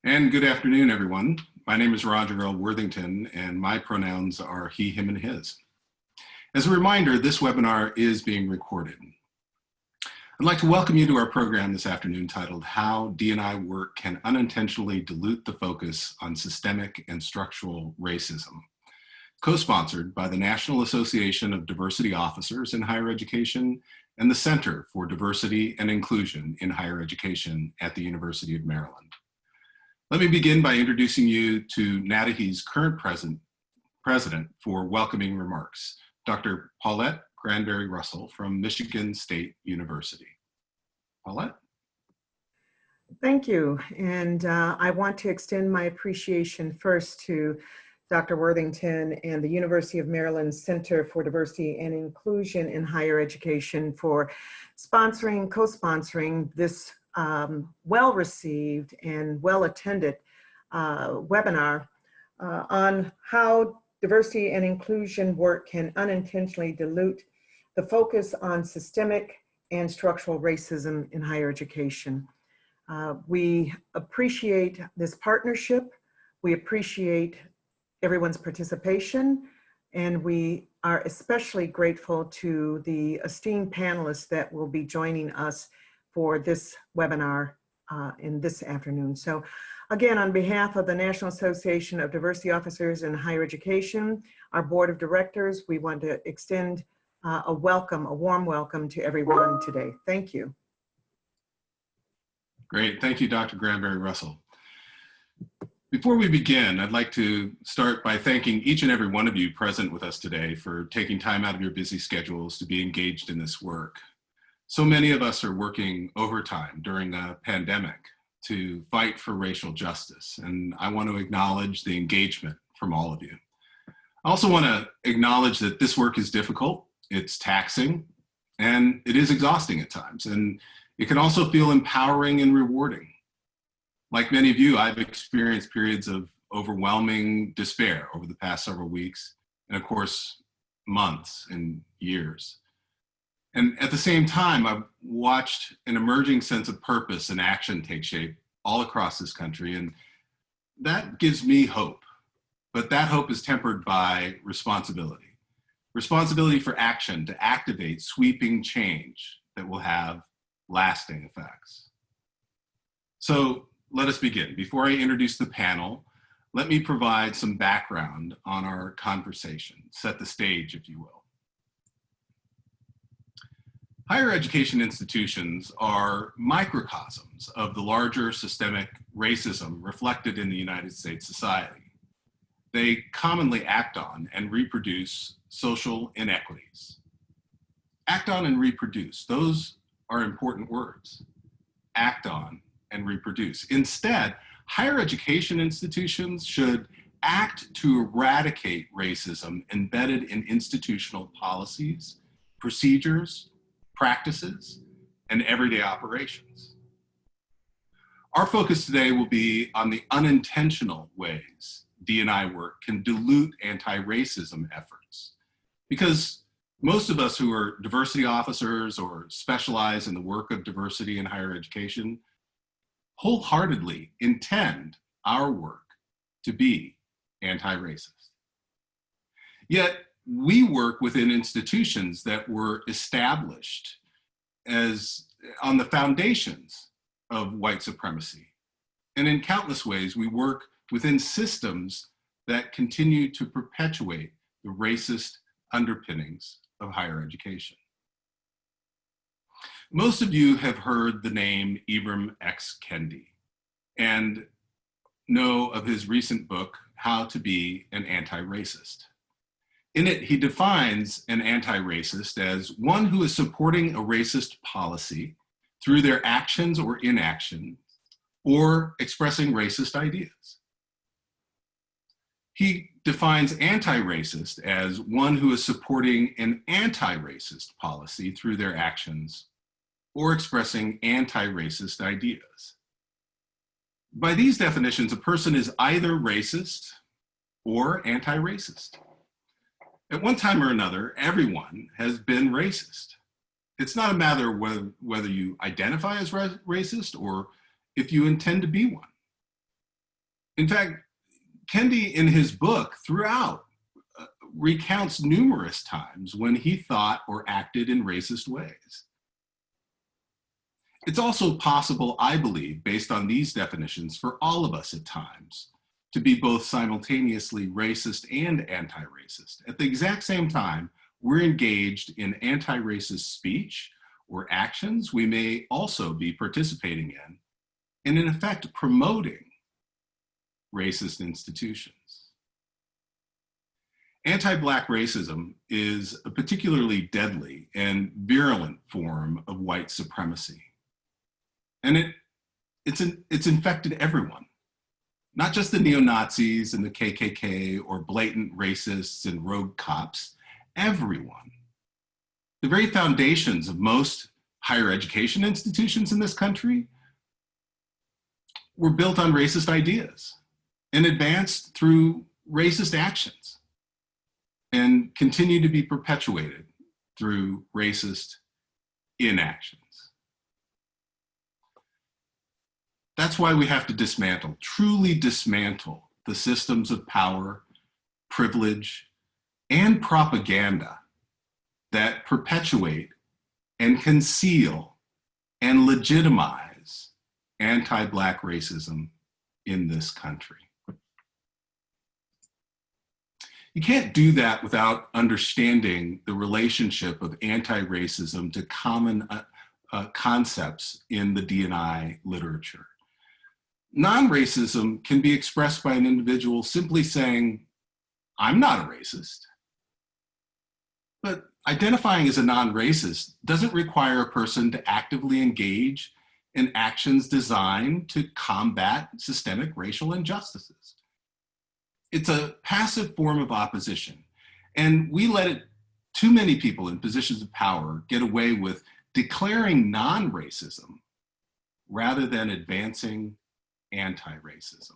And good afternoon, everyone. My name is Roger L. Worthington, and my pronouns are he, him, and his. As a reminder, this webinar is being recorded. I'd like to welcome you to our program this afternoon titled How D&I Work Can Unintentionally Dilute the Focus on Systemic and Structural Racism, co-sponsored by the National Association of Diversity Officers in Higher Education and the Center for Diversity and Inclusion in Higher Education at the University of Maryland. Let me begin by introducing you to NADHE's current president for welcoming remarks, Dr. Paulette Granberry-Russell from Michigan State University. Paulette? Thank you. And I want to extend my appreciation first to Dr. Worthington and the University of Maryland Center for Diversity and Inclusion in Higher Education for sponsoring, co-sponsoring this well-received and well-attended webinar on how diversity and inclusion work can unintentionally dilute the focus on systemic and structural racism in higher education. We appreciate this partnership. We appreciate everyone's participation, and we are especially grateful to the esteemed panelists that will be joining us for this webinar in this afternoon. So again, on behalf of the National Association of Diversity Officers in Higher Education, our board of directors, we want to extend a warm welcome to everyone today. Thank you. Great, thank you, Dr. Granberry-Russell. Before we begin, I'd like to start by thanking each and every one of you present with us today for taking time out of your busy schedules to be engaged in this work. So many of us are working overtime during a pandemic to fight for racial justice, and I want to acknowledge the engagement from all of you. I also want to acknowledge that this work is difficult, it's taxing, and it is exhausting at times, and it can also feel empowering and rewarding. Like many of you, I've experienced periods of overwhelming despair over the past several weeks, and of course, months and years. And at the same time, I've watched an emerging sense of purpose and action take shape all across this country, and that gives me hope. But that hope is tempered by responsibility. Responsibility for action to activate sweeping change that will have lasting effects. So let us begin. Before I introduce the panel, let me provide some background on our conversation, set the stage, if you will. Higher education institutions are microcosms of the larger systemic racism reflected in the United States society. They commonly act on and reproduce social inequities. Act on and reproduce, those are important words. Act on and reproduce. Instead, higher education institutions should act to eradicate racism embedded in institutional policies, procedures, practices, and everyday operations. Our focus today will be on the unintentional ways D&I work can dilute anti-racism efforts. Because most of us who are diversity officers or specialize in the work of diversity in higher education wholeheartedly intend our work to be anti-racist. Yet, we work within institutions that were established as on the foundations of white supremacy. And in countless ways, we work within systems that continue to perpetuate the racist underpinnings of higher education. Most of you have heard the name Ibram X. Kendi and know of his recent book, How to Be an Anti-Racist. In it, he defines an anti-racist as one who is supporting a racist policy through their actions or inaction, or expressing racist ideas. He defines anti-racist as one who is supporting an anti-racist policy through their actions, or expressing anti-racist ideas. By these definitions, a person is either racist or anti-racist. At one time or another, everyone has been racist. It's not a matter of whether you identify as racist or if you intend to be one. In fact, Kendi in his book throughout recounts numerous times when he thought or acted in racist ways. It's also possible, I believe, based on these definitions, for all of us at times to be both simultaneously racist and anti-racist. At the exact same time, we're engaged in anti-racist speech or actions we may also be participating in, and in effect promoting racist institutions. Anti-Black racism is a particularly deadly and virulent form of white supremacy. And it's infected everyone, not just the neo-Nazis and the KKK or blatant racists and rogue cops, everyone. The very foundations of most higher education institutions in this country were built on racist ideas and advanced through racist actions and continue to be perpetuated through racist inactions. That's why we have to dismantle, truly dismantle the systems of power, privilege, and propaganda that perpetuate and conceal and legitimize anti-Black racism in this country. You can't do that without understanding the relationship of anti-racism to common concepts in the D&I literature. Non-racism can be expressed by an individual simply saying, I'm not a racist. But identifying as a non-racist doesn't require a person to actively engage in actions designed to combat systemic racial injustices. It's a passive form of opposition. And we let too many people in positions of power get away with declaring non-racism rather than advancing anti-racism.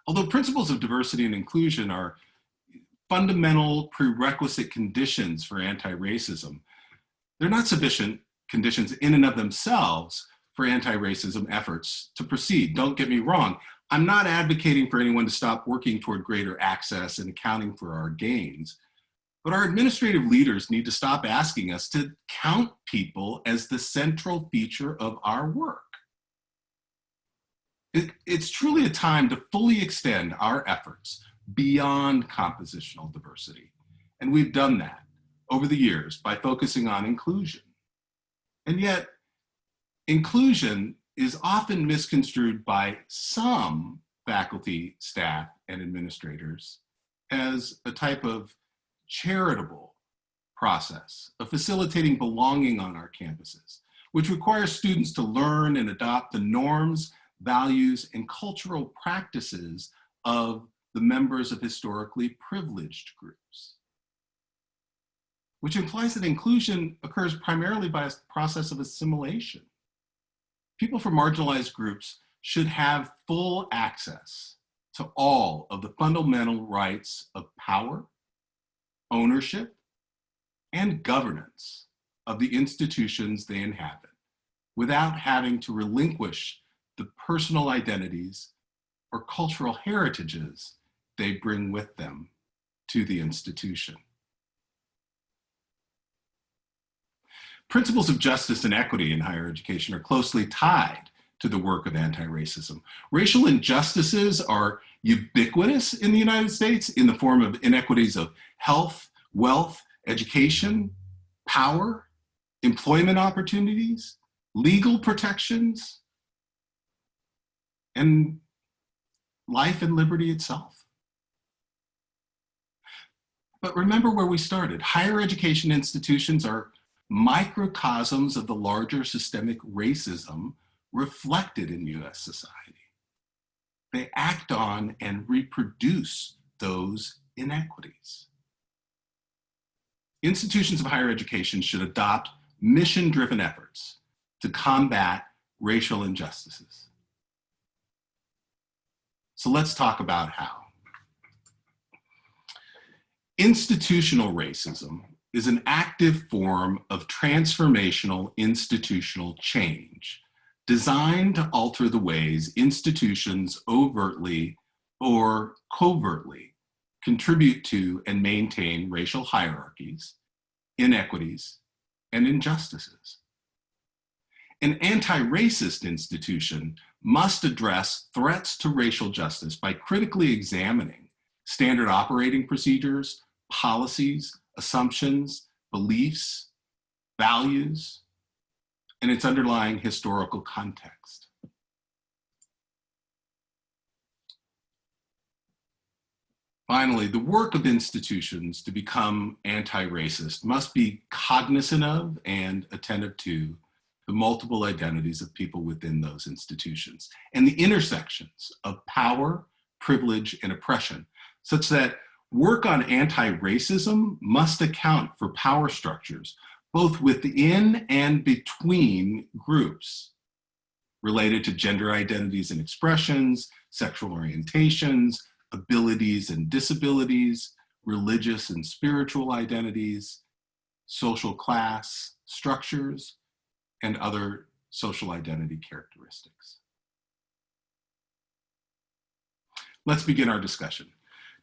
Although principles of diversity and inclusion are fundamental prerequisite conditions for anti-racism, they're not sufficient conditions in and of themselves for anti-racism efforts to proceed. Don't get me wrong. I'm not advocating for anyone to stop working toward greater access and accounting for our gains, but our administrative leaders need to stop asking us to count people as the central feature of our work. It's truly a time to fully extend our efforts beyond compositional diversity. And we've done that over the years by focusing on inclusion. And yet, inclusion is often misconstrued by some faculty, staff, and administrators as a type of charitable process of facilitating belonging on our campuses, which requires students to learn and adopt the norms, values, and cultural practices of the members of historically privileged groups, which implies that inclusion occurs primarily by a process of assimilation. People from marginalized groups should have full access to all of the fundamental rights of power, ownership, and governance of the institutions they inhabit without having to relinquish the personal identities or cultural heritages they bring with them to the institution. Principles of justice and equity in higher education are closely tied to the work of anti-racism. Racial injustices are ubiquitous in the United States in the form of inequities of health, wealth, education, power, employment opportunities, legal protections, and life and liberty itself. But remember where we started. Higher education institutions are microcosms of the larger systemic racism reflected in US society. They act on and reproduce those inequities. Institutions of higher education should adopt mission-driven efforts to combat racial injustices. So let's talk about how. Institutional racism is an active form of transformational institutional change designed to alter the ways institutions overtly or covertly contribute to and maintain racial hierarchies, inequities, and injustices. An anti-racist institution must address threats to racial justice by critically examining standard operating procedures, policies, assumptions, beliefs, values, and its underlying historical context. Finally, the work of institutions to become anti-racist must be cognizant of and attentive to the multiple identities of people within those institutions and the intersections of power, privilege, and oppression, such that work on anti-racism must account for power structures, both within and between groups related to gender identities and expressions, sexual orientations, abilities and disabilities, religious and spiritual identities, social class structures, and other social identity characteristics. Let's begin our discussion.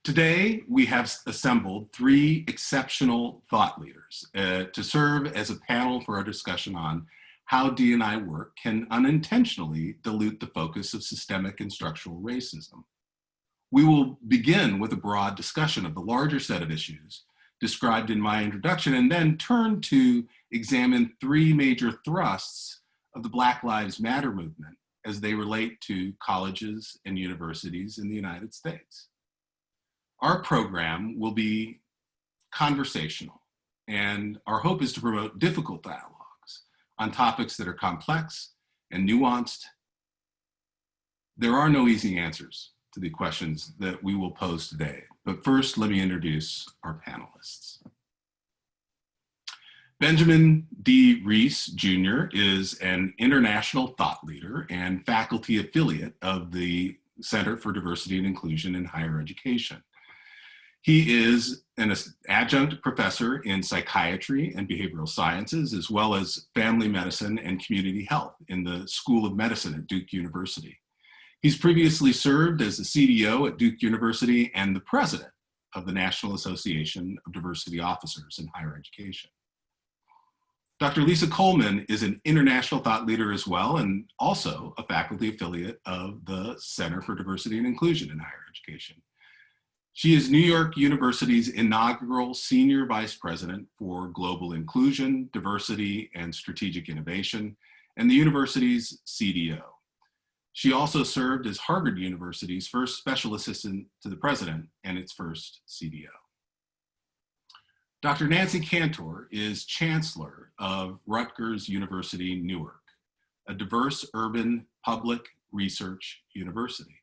Today, we have assembled 3 exceptional thought leaders to serve as a panel for our discussion on how D&I work can unintentionally dilute the focus of systemic and structural racism. We will begin with a broad discussion of the larger set of issues described in my introduction, and then turn to examine 3 major thrusts of the Black Lives Matter movement as they relate to colleges and universities in the United States. Our program will be conversational, and our hope is to promote difficult dialogues on topics that are complex and nuanced. There are no easy answers to the questions that we will pose today. But first, let me introduce our panelists. Benjamin D. Reese, Jr. is an international thought leader and faculty affiliate of the Center for Diversity and Inclusion in Higher Education. He is an adjunct professor in psychiatry and behavioral sciences, as well as family medicine and community health in the School of Medicine at Duke University. He's previously served as the CDO at Duke University and the president of the National Association of Diversity Officers in Higher Education. Dr. Lisa Coleman is an international thought leader as well, and also a faculty affiliate of the Center for Diversity and Inclusion in Higher Education. She is New York University's inaugural Senior Vice President for Global Inclusion, Diversity, and Strategic Innovation, and the university's CDO. She also served as Harvard University's first special assistant to the president and its first CDO. Dr. Nancy Cantor is chancellor of Rutgers University, Newark, a diverse urban public research university.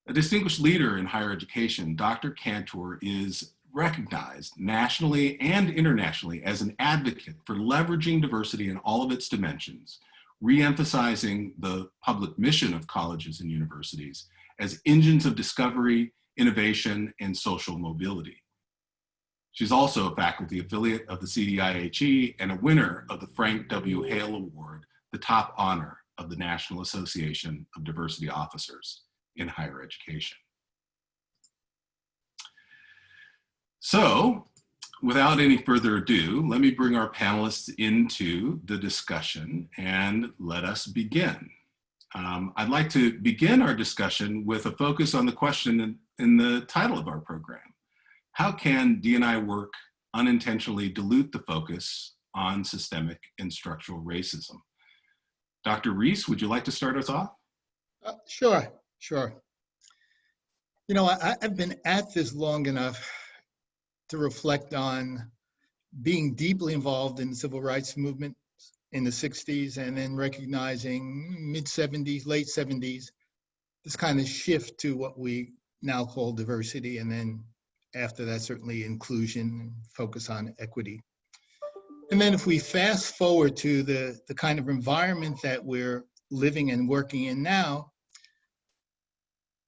A distinguished leader in higher education, Dr. Cantor is recognized nationally and internationally as an advocate for leveraging diversity in all of its dimensions, re-emphasizing the public mission of colleges and universities as engines of discovery, innovation, and social mobility. She's also a faculty affiliate of the CDIHE and a winner of the Frank W. Hale Award, the top honor of the National Association of Diversity Officers in Higher Education. So, without any further ado, let me bring our panelists into the discussion and let us begin. I'd like to begin our discussion with a focus on the question in the title of our program. How can D&I work unintentionally dilute the focus on systemic and structural racism? Dr. Reese, would you like to start us off? Sure. You know, I've been at this long enough to reflect on being deeply involved in the civil rights movement in the 60s, and then recognizing mid-70s, late 70s, this kind of shift to what we now call diversity, and then after that, certainly inclusion and focus on equity. And then if we fast forward to the kind of environment that we're living and working in now,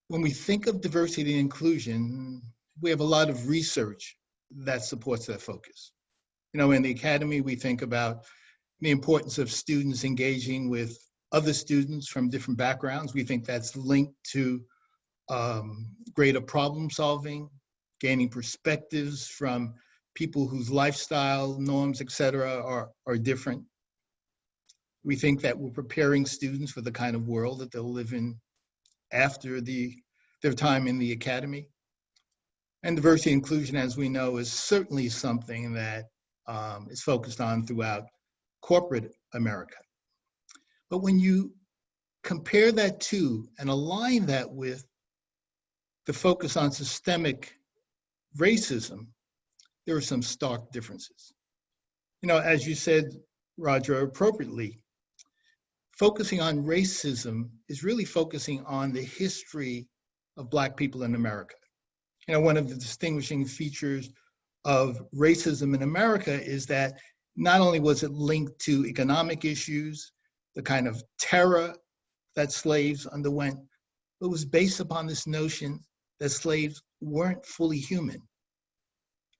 when we think of diversity and inclusion, we have a lot of research that supports that focus. You know, in the academy, we think about the importance of students engaging with other students from different backgrounds. We think that's linked to greater problem solving, gaining perspectives from people whose lifestyle, norms, et cetera, are different. We think that we're preparing students for the kind of world that they'll live in after their time in the academy. And diversity and inclusion, as we know, is certainly something that is focused on throughout corporate America. But when you compare that to and align that with the focus on systemic racism, there are some stark differences. You know, as you said, Roger, appropriately, focusing on racism is really focusing on the history of Black people in America. You know, one of the distinguishing features of racism in America is that not only was it linked to economic issues, the kind of terror that slaves underwent, but was based upon this notion that slaves weren't fully human.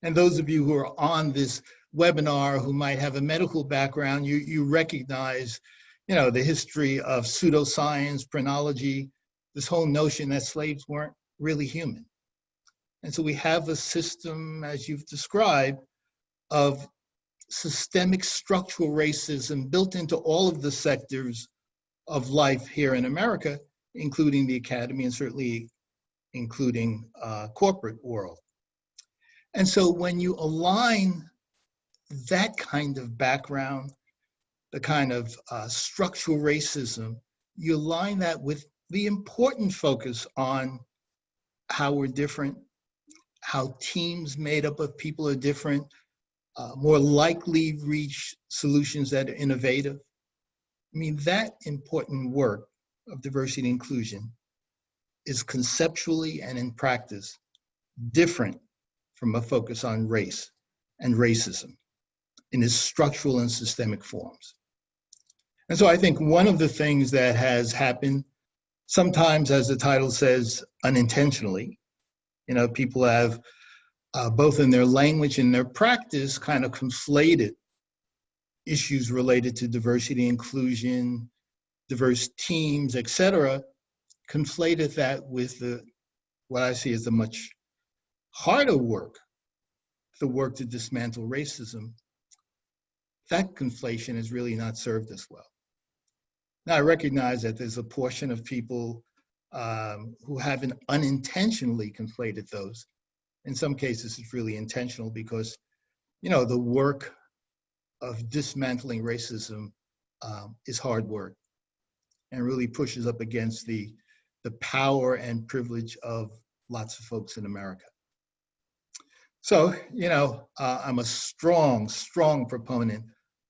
And those of you who are on this webinar who might have a medical background, you recognize, you know, the history of pseudoscience, phrenology, this whole notion that slaves weren't really human. And so we have a system, as you've described, of systemic structural racism built into all of the sectors of life here in America, including the academy and certainly including corporate world. And so when you align that kind of background, the kind of structural racism, you align that with the important focus on how we're different, how teams made up of people are different, more likely reach solutions that are innovative. I mean, that important work of diversity and inclusion is conceptually and in practice different from a focus on race and racism in its structural and systemic forms. And so I think one of the things that has happened, sometimes as the title says, unintentionally, you know, people have both in their language and their practice kind of conflated issues related to diversity, inclusion, diverse teams, et cetera, conflated that with what I see as the much harder work, the work to dismantle racism. That conflation has really not served us well. Now, I recognize that there's a portion of people who haven't unintentionally conflated those. In some cases, it's really intentional because, you know, the work of dismantling racism is hard work and really pushes up against the power and privilege of lots of folks in America. So, you know, I'm a strong, strong proponent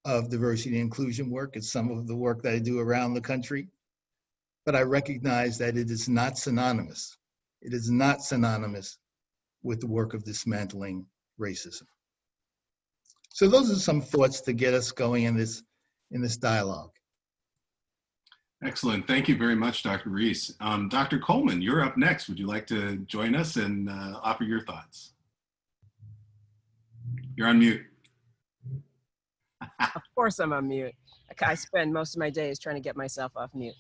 of diversity and inclusion work. It's some of the work that I do around the country, but I recognize that it is not synonymous. It is not synonymous with the work of dismantling racism. So those are some thoughts to get us going in this dialogue. Excellent. Thank you very much, Dr. Reese. Dr. Coleman, you're up next. Would you like to join us and offer your thoughts? You're on mute. Of course I'm on mute. I spend most of my days trying to get myself off mute.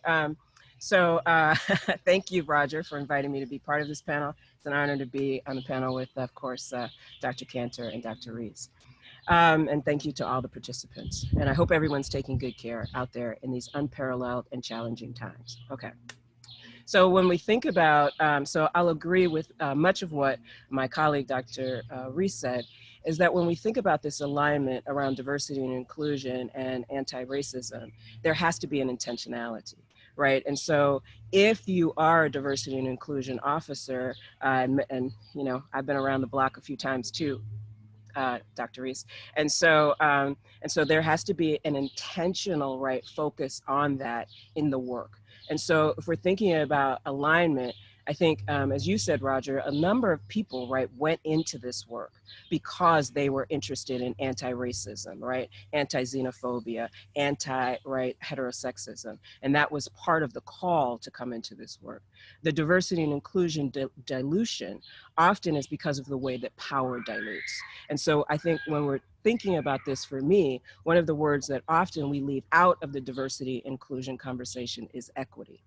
Thank you, Roger, for inviting me to be part of this panel. It's an honor to be on the panel with, of course, Dr. Cantor and Dr. Reese. And thank you to all the participants. And I hope everyone's taking good care out there in these unparalleled and challenging times. Okay. So when we think about, so I'll agree with much of what my colleague, Dr. Reese said, is that when we think about this alignment around diversity and inclusion and anti-racism, there has to be an intentionality, right? And so if you are a diversity and inclusion officer, and you know, I've been around the block a few times too, Dr. Reese. And so there has to be an intentional, right, focus on that in the work. And so if we're thinking about alignment, I think, as you said, Roger, a number of people, right, went into this work because they were interested in anti-racism, right, anti-xenophobia, right, heterosexism. And that was part of the call to come into this work. The diversity and inclusion dilution often is because of the way that power dilutes. And so I think when we're thinking about this, for me, one of the words that often we leave out of the diversity inclusion conversation is equity.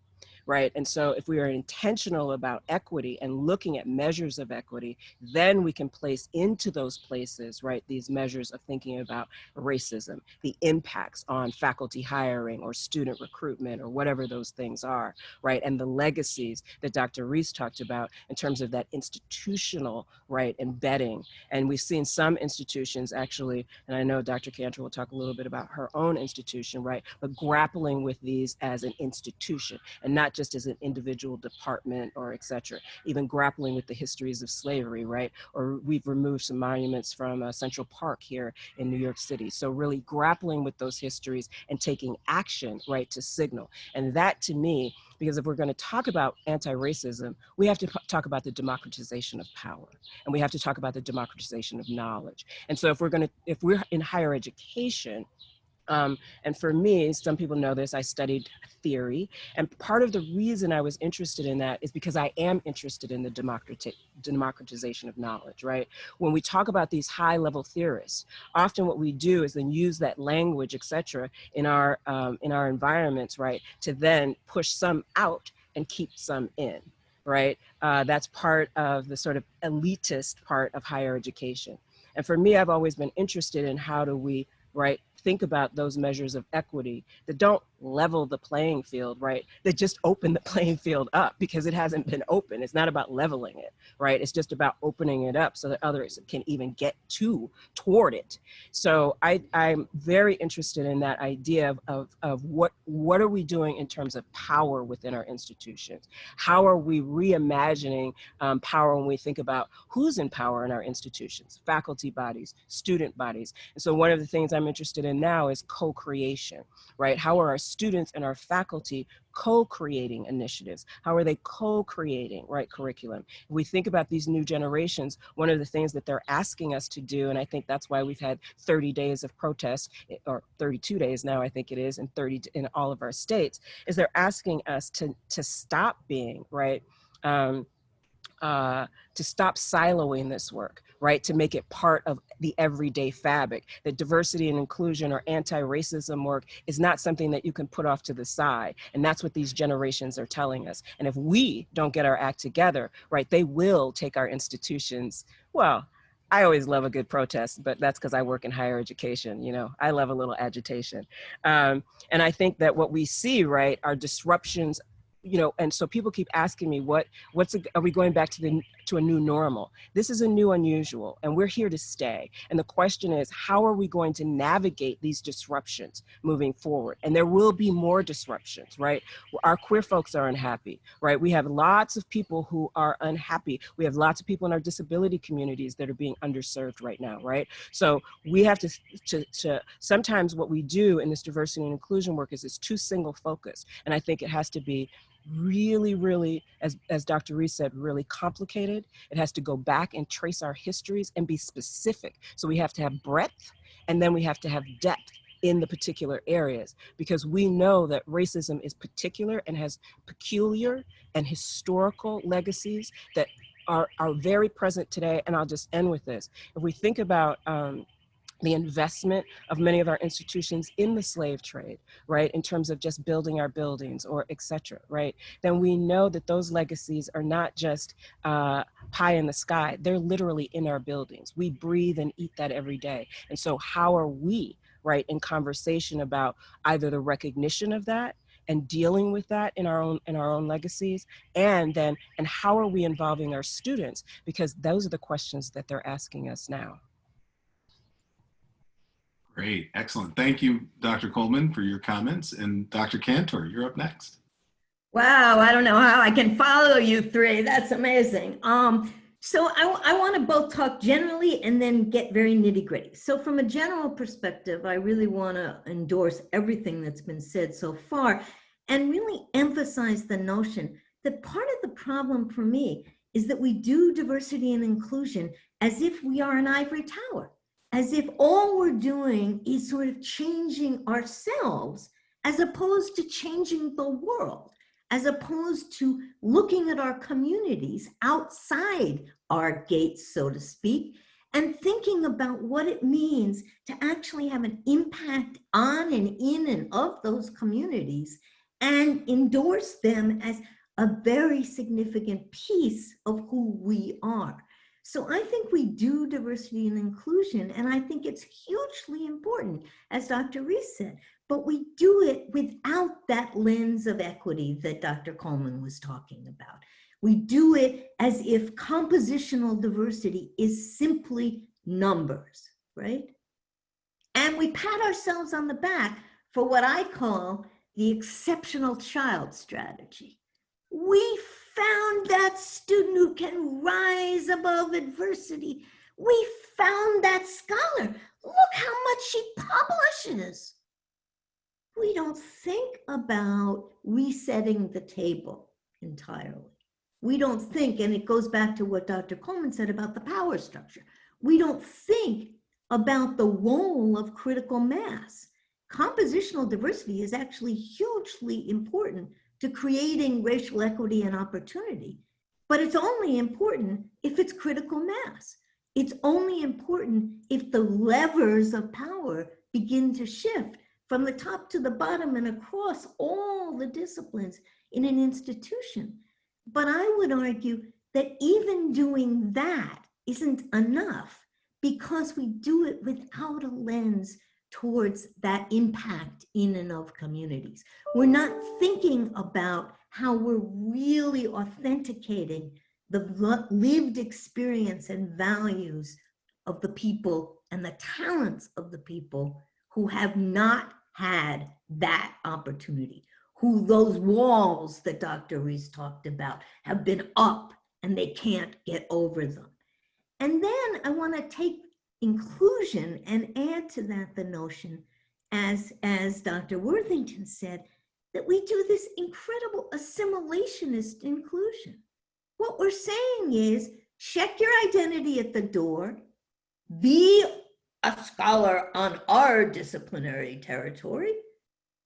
Right. And so if we are intentional about equity and looking at measures of equity, then we can place into those places, right, these measures of thinking about racism, the impacts on faculty hiring or student recruitment or whatever those things are, right, and the legacies that Dr. Reese talked about in terms of that institutional, right, embedding. And we've seen some institutions actually, and I know Dr. Cantor will talk a little bit about her own institution, right, but grappling with these as an institution and not just as an individual department or et cetera, even grappling with the histories of slavery, right? Or we've removed some monuments from Central Park here in New York City. So really grappling with those histories and taking action, right, to signal. And that to me, because if we're going to talk about anti-racism, we have to talk about the democratization of power. And we have to talk about the democratization of knowledge. And so if we're in higher education, and for me, some people know this, I studied theory. And part of the reason I was interested in that is because I am interested in the democratization of knowledge, right? When we talk about these high level theorists, often what we do is then use that language, et cetera, in our environments, right? To then push some out and keep some in, right? That's part of the sort of elitist part of higher education. And for me, I've always been interested in how do we, right, think about those measures of equity that don't level the playing field, right? That just open the playing field up because it hasn't been open. It's not about leveling it, right? It's just about opening it up so that others can even get toward it. So I'm very interested in that idea of what are we doing in terms of power within our institutions? How are we reimagining power when we think about who's in power in our institutions, faculty bodies, student bodies. And so one of the things I'm interested in now is co-creation, right? How are our students and our faculty co-creating initiatives? How are they co-creating, right, curriculum? If we think about these new generations, one of the things that they're asking us to do, and I think that's why we've had 30 days of protest, or 32 days now, I think it is, and 30 in all of our states, is they're asking us to stop being, right, to stop siloing this work, right? To make it part of the everyday fabric. That diversity and inclusion or anti-racism work is not something that you can put off to the side. And that's what these generations are telling us. And if we don't get our act together, right, they will take our institutions, well, I always love a good protest, but that's because I work in higher education. You know, I love a little agitation. And I think that what we see, right, are disruptions, you know, and so people keep asking me, are we going back to a new normal? This is a new unusual, and we're here to stay. And the question is, how are we going to navigate these disruptions moving forward? And there will be more disruptions, right? Our queer folks are unhappy, right? We have lots of people who are unhappy. We have lots of people in our disability communities that are being underserved right now, right? So we have to sometimes what we do in this diversity and inclusion work is it's too single focused. And I think it has to be really, really, as Dr. Reese said, really complicated. It has to go back and trace our histories and be specific. So we have to have breadth, and then we have to have depth in the particular areas, because we know that racism is particular and has peculiar and historical legacies that are very present today. And I'll just end with this. If we think about the investment of many of our institutions in the slave trade, right, in terms of just building our buildings or et cetera, right, then we know that those legacies are not just pie in the sky. They're literally in our buildings. We breathe and eat that every day. And so how are we, right, in conversation about either the recognition of that and dealing with that in our own legacies, and how are we involving our students? Because those are the questions that they're asking us now. Great, excellent. Thank you, Dr. Coleman, for your comments. And Dr. Cantor, you're up next. Wow, I don't know how I can follow you three. That's amazing. So I want to both talk generally and then get very nitty gritty. So from a general perspective, I really want to endorse everything that's been said so far and really emphasize the notion that part of the problem for me is that we do diversity and inclusion as if we are an ivory tower, as if all we're doing is sort of changing ourselves as opposed to changing the world, as opposed to looking at our communities outside our gates, so to speak, and thinking about what it means to actually have an impact on and in and of those communities and endorse them as a very significant piece of who we are. So I think we do diversity and inclusion, and I think it's hugely important, as Dr. Reese said, but we do it without that lens of equity that Dr. Coleman was talking about. We do it as if compositional diversity is simply numbers, right? And we pat ourselves on the back for what I call the exceptional child strategy. We found that student who can rise above adversity. We found that scholar. Look how much she publishes. We don't think about resetting the table entirely. We don't think, and it goes back to what Dr. Coleman said about the power structure. We don't think about the role of critical mass. Compositional diversity is actually hugely important to creating racial equity and opportunity, but it's only important if it's critical mass. It's only important if the levers of power begin to shift from the top to the bottom and across all the disciplines in an institution. But I would argue that even doing that isn't enough because we do it without a lens towards that impact in and of communities. We're not thinking about how we're really authenticating the lived experience and values of the people and the talents of the people who have not had that opportunity, who those walls that Dr. Reese talked about have been up and they can't get over them. And then I want to take inclusion and add to that the notion, as Dr. Worthington said, that we do this incredible assimilationist inclusion. What we're saying is, check your identity at the door, be a scholar on our disciplinary territory,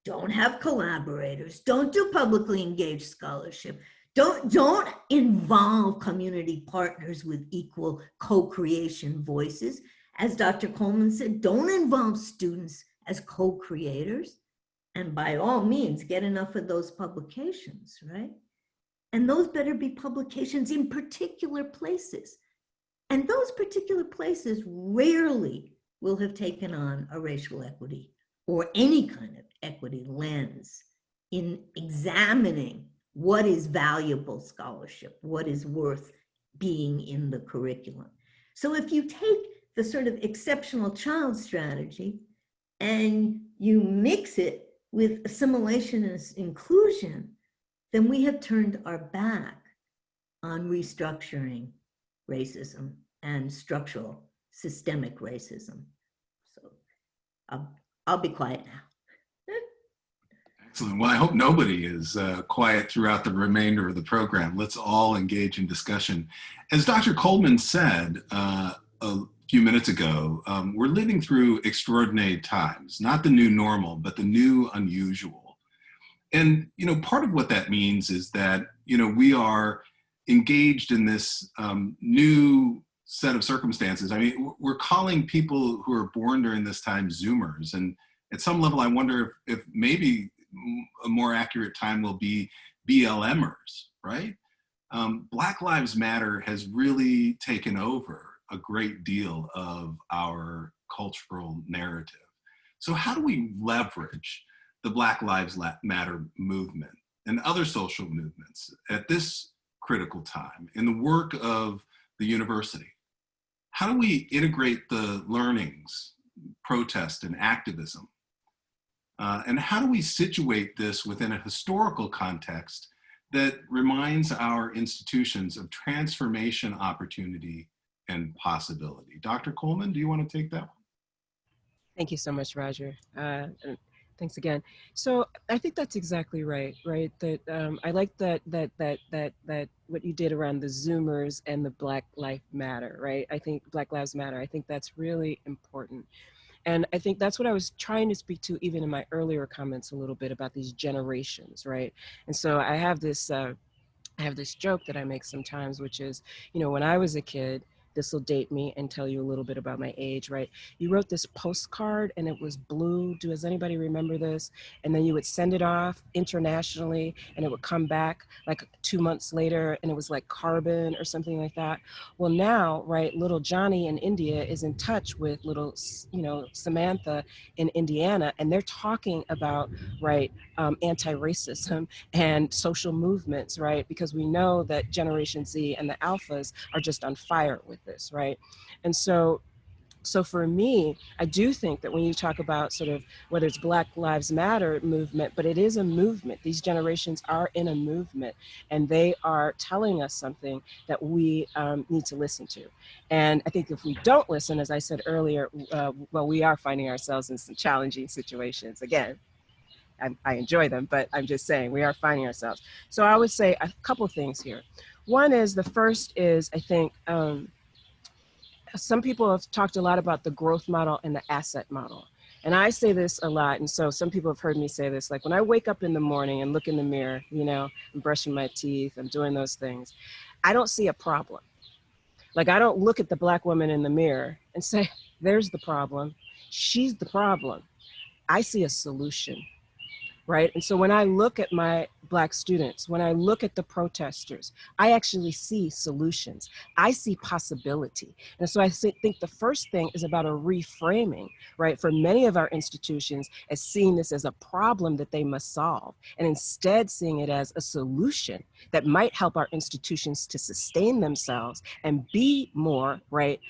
don't have collaborators, don't do publicly engaged scholarship, don't involve community partners with equal co-creation voices. As Dr. Coleman said, don't involve students as co-creators, and by all means, get enough of those publications, right? And those better be publications in particular places. And those particular places rarely will have taken on a racial equity or any kind of equity lens in examining what is valuable scholarship, what is worth being in the curriculum. So if you take the sort of exceptional child strategy and you mix it with assimilationist inclusion, then we have turned our back on restructuring racism and structural systemic racism. So I'll be quiet now. Excellent. Well, I hope nobody is quiet throughout the remainder of the program. Let's all engage in discussion. As Dr. Coleman said a few minutes ago, we're living through extraordinary times, not the new normal, but the new unusual. And, you know, part of what that means is that, you know, we are engaged in this new set of circumstances. I mean, we're calling people who are born during this time Zoomers. And at some level, I wonder if maybe a more accurate time will be BLMers, right? Black Lives Matter has really taken over a great deal of our cultural narrative. So how do we leverage the Black Lives Matter movement and other social movements at this critical time in the work of the university? How do we integrate the learnings, protest, and activism? And how do we situate this within a historical context that reminds our institutions of transformation, opportunity, and possibility? Dr. Coleman, do you want to take that one? Thank you so much, Roger. Thanks again. So I think that's exactly right, right? That I like that what you did around the Zoomers and the Black Lives Matter, right? I think Black Lives Matter. I think that's really important. And I think that's what I was trying to speak to even in my earlier comments a little bit about these generations, right? And so I have this joke that I make sometimes, which is, you know, when I was a kid, this will date me and tell you a little bit about my age, right? You wrote this postcard and it was blue. Does anybody remember this? And then you would send it off internationally and it would come back like 2 months later and it was like carbon or something like that. Well, now, right, little Johnny in India is in touch with little, you know, Samantha in Indiana, and they're talking about, right, anti-racism and social movements, right? Because we know that Generation Z and the alphas are just on fire with this, right? And so for me, I do think that when you talk about sort of whether it's Black Lives Matter movement, but it is a movement. These generations are in a movement and they are telling us something that we need to listen to. And I think if we don't listen, as I said earlier, well, we are finding ourselves in some challenging situations. Again, I enjoy them, but I'm just saying we are finding ourselves. So I would say a couple things here. One is, the first is, I think some people have talked a lot about the growth model and the asset model. And I say this a lot. And so some people have heard me say this, like when I wake up in the morning and look in the mirror, you know, I'm brushing my teeth, I'm doing those things, I don't see a problem. Like I don't look at the Black woman in the mirror and say, there's the problem. She's the problem. I see a solution. Right? And so when I look at my Black students, when I look at the protesters, I actually see solutions. I see possibility. And so I think the first thing is about a reframing, right? For many of our institutions, as seeing this as a problem that they must solve, and instead seeing it as a solution that might help our institutions to sustain themselves and be more, right,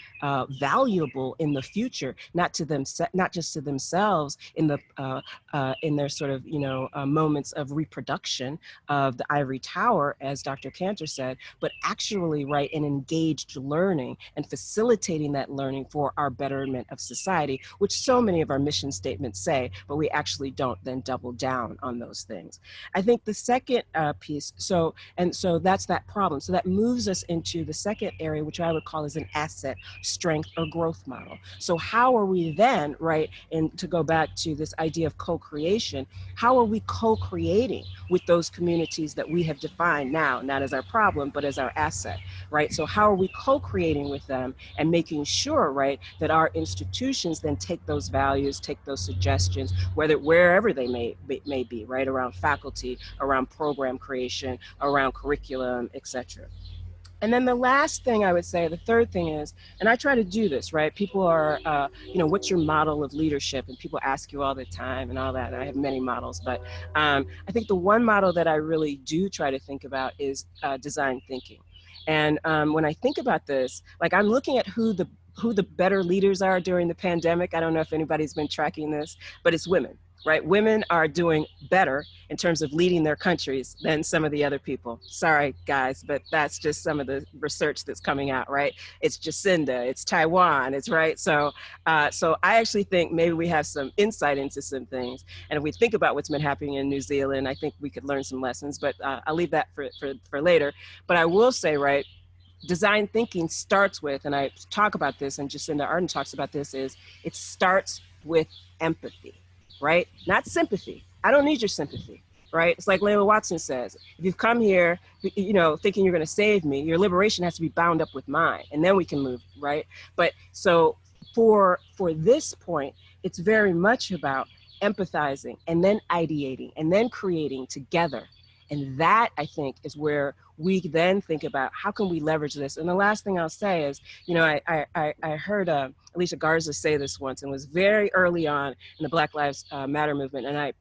valuable in the future, not just to themselves in their sort of, you know, moments of reproduction of the ivory tower, as Dr. Cantor said, but actually, right, in engaged learning and facilitating that learning for our betterment of society, which so many of our mission statements say, but we actually don't then double down on those things. I think the second piece, so that's that problem. So that moves us into the second area, which I would call as an asset, strength, or growth model. So how are we then, right, and to go back to this idea of co-creation, how are we co-creating with those communities that we have defined now, not as our problem, but as our asset, right? So how are we co-creating with them and making sure, right, that our institutions then take those values, take those suggestions, wherever they may be, right, around faculty, around program creation, around curriculum, etc. And then the last thing I would say, the third thing is, and I try to do this, right? People are, you know, what's your model of leadership? And people ask you all the time and all that. And I have many models, but I think the one model that I really do try to think about is design thinking. And when I think about this, like I'm looking at who the better leaders are during the pandemic. I don't know if anybody's been tracking this, but it's women. Right? Women are doing better in terms of leading their countries than some of the other people. Sorry, guys, but that's just some of the research that's coming out, right? It's Jacinda, it's Taiwan, it's right. So I actually think maybe we have some insight into some things. And if we think about what's been happening in New Zealand, I think we could learn some lessons, but I'll leave that for later. But I will say, right, design thinking starts with, and I talk about this, and Jacinda Ardern talks about this, is it starts with empathy. Right? Not sympathy. I don't need your sympathy, right? It's like Layla Watson says, if you've come here, you know, thinking you're going to save me, your liberation has to be bound up with mine, and then we can move, right? But so for this point, it's very much about empathizing and then ideating and then creating together. And that, I think, is where we then think about how can we leverage this. And the last thing I'll say is, you know, I heard Alicia Garza say this once, and it was very early on in the Black Lives Matter movement. And I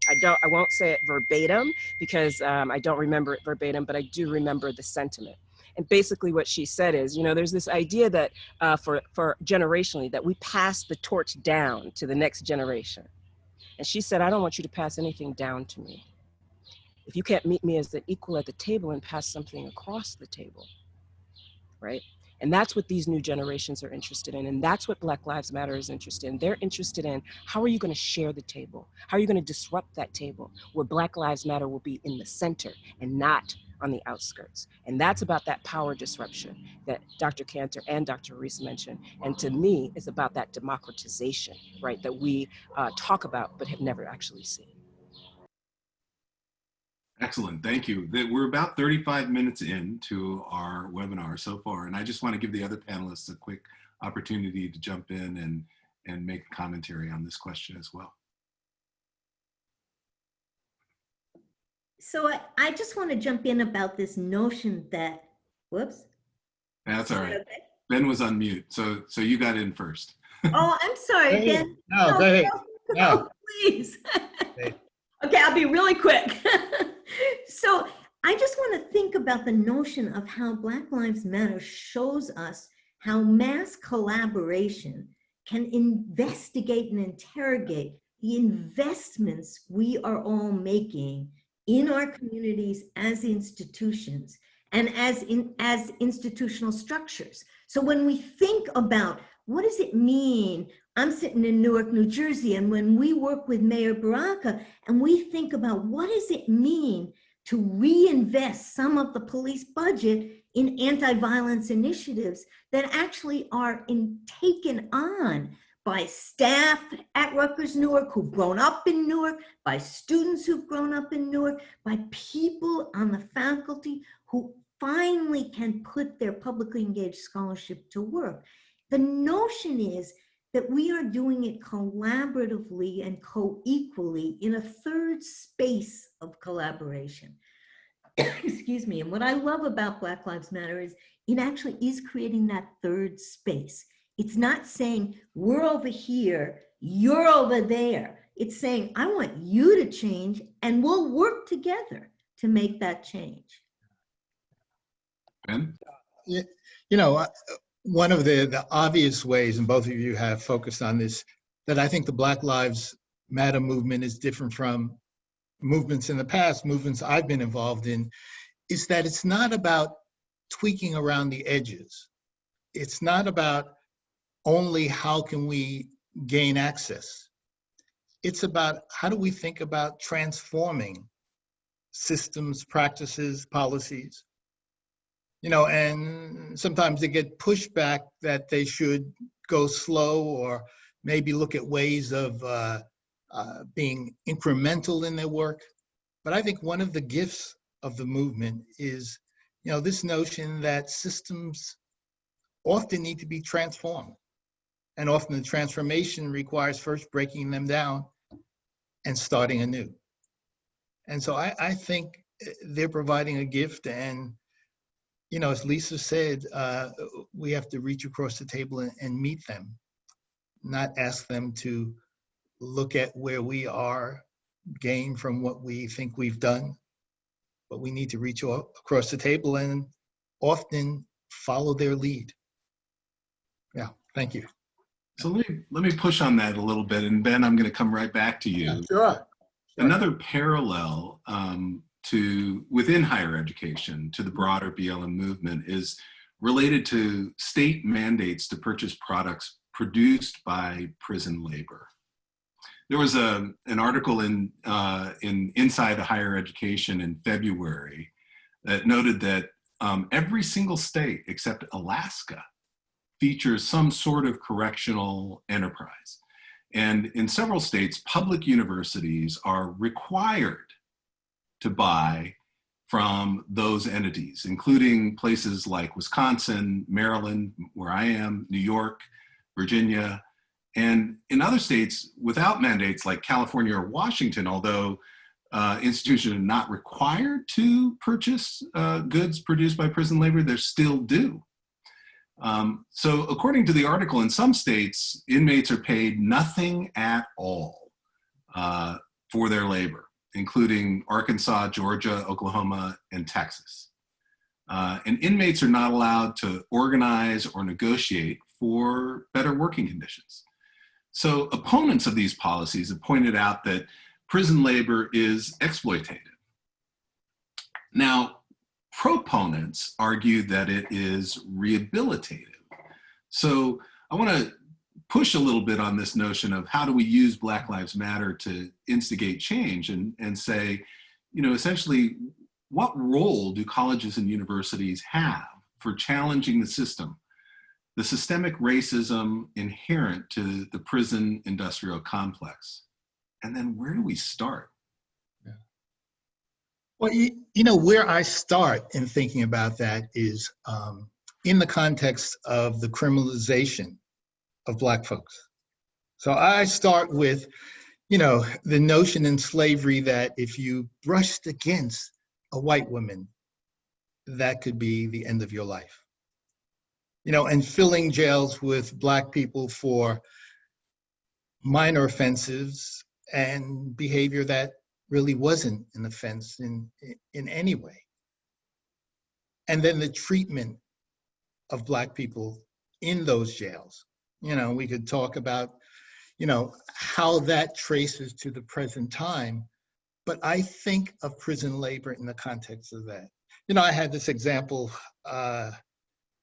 won't say it verbatim because I don't remember it verbatim, but I do remember the sentiment. And basically what she said is, you know, there's this idea that for generationally, that we pass the torch down to the next generation. And she said, I don't want you to pass anything down to me. If you can't meet me as the equal at the table and pass something across the table, right? And that's what these new generations are interested in. And that's what Black Lives Matter is interested in. They're interested in, how are you going to share the table? How are you going to disrupt that table where Black Lives Matter will be in the center and not on the outskirts? And that's about that power disruption that Dr. Cantor and Dr. Reese mentioned. And to me, it's about that democratization, right, that we talk about but have never actually seen. Excellent, thank you. We're about 35 minutes into our webinar so far, and I just want to give the other panelists a quick opportunity to jump in and make a commentary on this question as well. So I just want to jump in about this notion that, whoops. That's all right. Okay. Ben was on mute, so you got in first. Oh, I'm sorry, Ben. No, go ahead. No, please. Okay, I'll be really quick. So I just want to think about the notion of how Black Lives Matter shows us how mass collaboration can investigate and interrogate the investments we are all making in our communities as institutions and as institutional structures. So when we think about what does it mean, I'm sitting in Newark, New Jersey, and when we work with Mayor Baraka and we think about what does it mean to reinvest some of the police budget in anti-violence initiatives that actually are taken on by staff at Rutgers Newark who've grown up in Newark, by students who've grown up in Newark, by people on the faculty who finally can put their publicly engaged scholarship to work. The notion is that we are doing it collaboratively and co-equally in a third space of collaboration. Excuse me. And what I love about Black Lives Matter is it actually is creating that third space. It's not saying we're over here, you're over there. It's saying, I want you to change and we'll work together to make that change. Ben? You know, one of the obvious ways, and both of you have focused on this, that I think the Black Lives Matter movement is different from movements in the past, movements I've been involved in, is that it's not about tweaking around the edges. It's not about only how can we gain access. It's about how do we think about transforming systems, practices, policies. You know, and sometimes they get pushback that they should go slow or maybe look at ways of being incremental in their work. But I think one of the gifts of the movement is, you know, this notion that systems often need to be transformed. And often the transformation requires first breaking them down and starting anew. And so I think they're providing a gift, and you know, as Lisa said, we have to reach across the table and meet them, not ask them to look at where we are, gain from what we think we've done, but we need to reach across the table and often follow their lead. Yeah, thank you. So let me push on that a little bit, and Ben, I'm going to come right back to you. Yeah, sure. Another parallel within higher education to the broader BLM movement is related to state mandates to purchase products produced by prison labor. There was an article in Inside Higher Education in February that noted that every single state except Alaska features some sort of correctional enterprise. And in several states, public universities are required to buy from those entities, including places like Wisconsin, Maryland, where I am, New York, Virginia, and in other states without mandates like California or Washington, although institutions are not required to purchase goods produced by prison labor, they still do. So according to the article, in some states, inmates are paid nothing at all for their labor, including Arkansas, Georgia, Oklahoma, and Texas. And inmates are not allowed to organize or negotiate for better working conditions. So opponents of these policies have pointed out that prison labor is exploitative. Now, proponents argue that it is rehabilitative. So I want to push a little bit on this notion of how do we use Black Lives Matter to instigate change and say, essentially, what role do colleges and universities have for challenging the system, the systemic racism inherent to the prison industrial complex? And then where do we start? Yeah. Well, where I start in thinking about that is in the context of the criminalization of Black folks. So I start with, the notion in slavery that if you brushed against a white woman, that could be the end of your life. And filling jails with Black people for minor offenses and behavior that really wasn't an offense in any way. And then the treatment of Black people in those jails. We could talk about, how that traces to the present time, but I think of prison labor in the context of that. I had this example,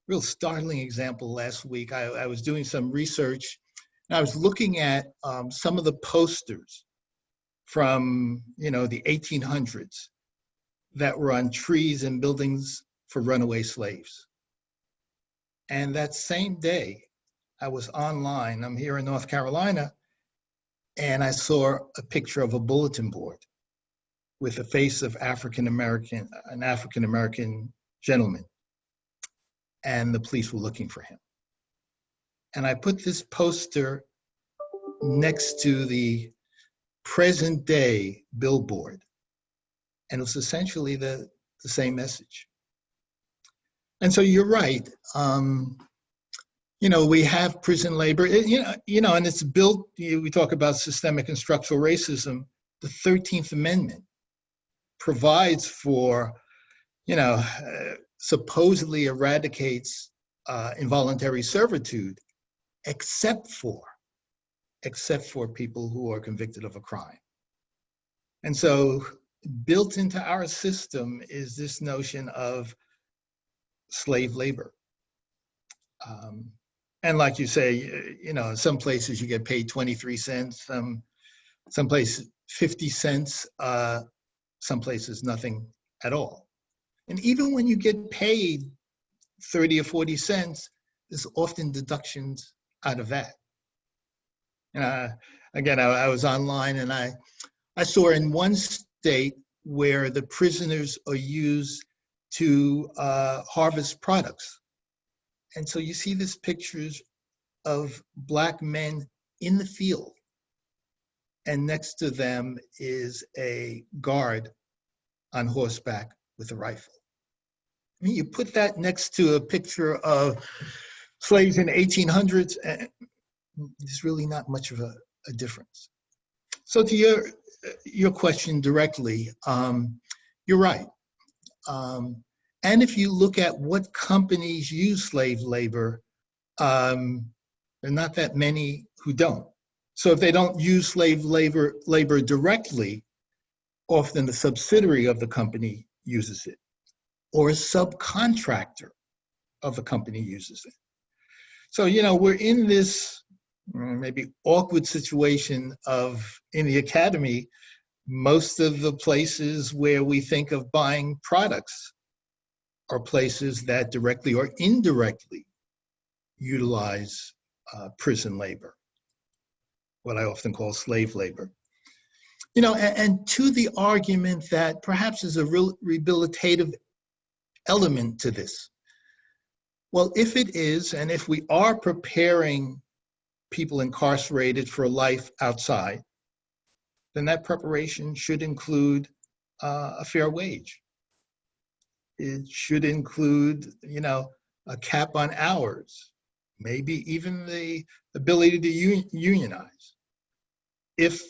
real startling example last week. I was doing some research and I was looking at some of the posters from, the 1800s that were on trees and buildings for runaway slaves. And that same day, I was online, I'm here in North Carolina, and I saw a picture of a bulletin board with the face of an African-American gentleman, and the police were looking for him. And I put this poster next to the present day billboard, and it was essentially the same message. And so you're right. We have prison labor, and it's built, we talk about systemic and structural racism. The 13th Amendment provides for, supposedly eradicates involuntary servitude, except for people who are convicted of a crime. And so built into our system is this notion of slave labor. And like you say, in some places you get paid 23 cents, some places 50 cents, some places nothing at all. And even when you get paid 30 or 40 cents, there's often deductions out of that. Again, I was online and I saw in one state where the prisoners are used to harvest products. And so you see these pictures of Black men in the field, and next to them is a guard on horseback with a rifle. I mean, you put that next to a picture of slaves in the 1800s, and there's really not much of a difference. So to your question directly, you're right. And if you look at what companies use slave labor, there are not that many who don't. So if they don't use slave labor directly, often the subsidiary of the company uses it, or a subcontractor of the company uses it. So, we're in this maybe awkward situation in the academy, most of the places where we think of buying products are places that directly or indirectly utilize prison labor, what I often call slave labor. And to the argument that perhaps is a real rehabilitative element to this. Well, if it is, and if we are preparing people incarcerated for life outside, then that preparation should include a fair wage. It should include, a cap on hours, maybe even the ability to unionize, if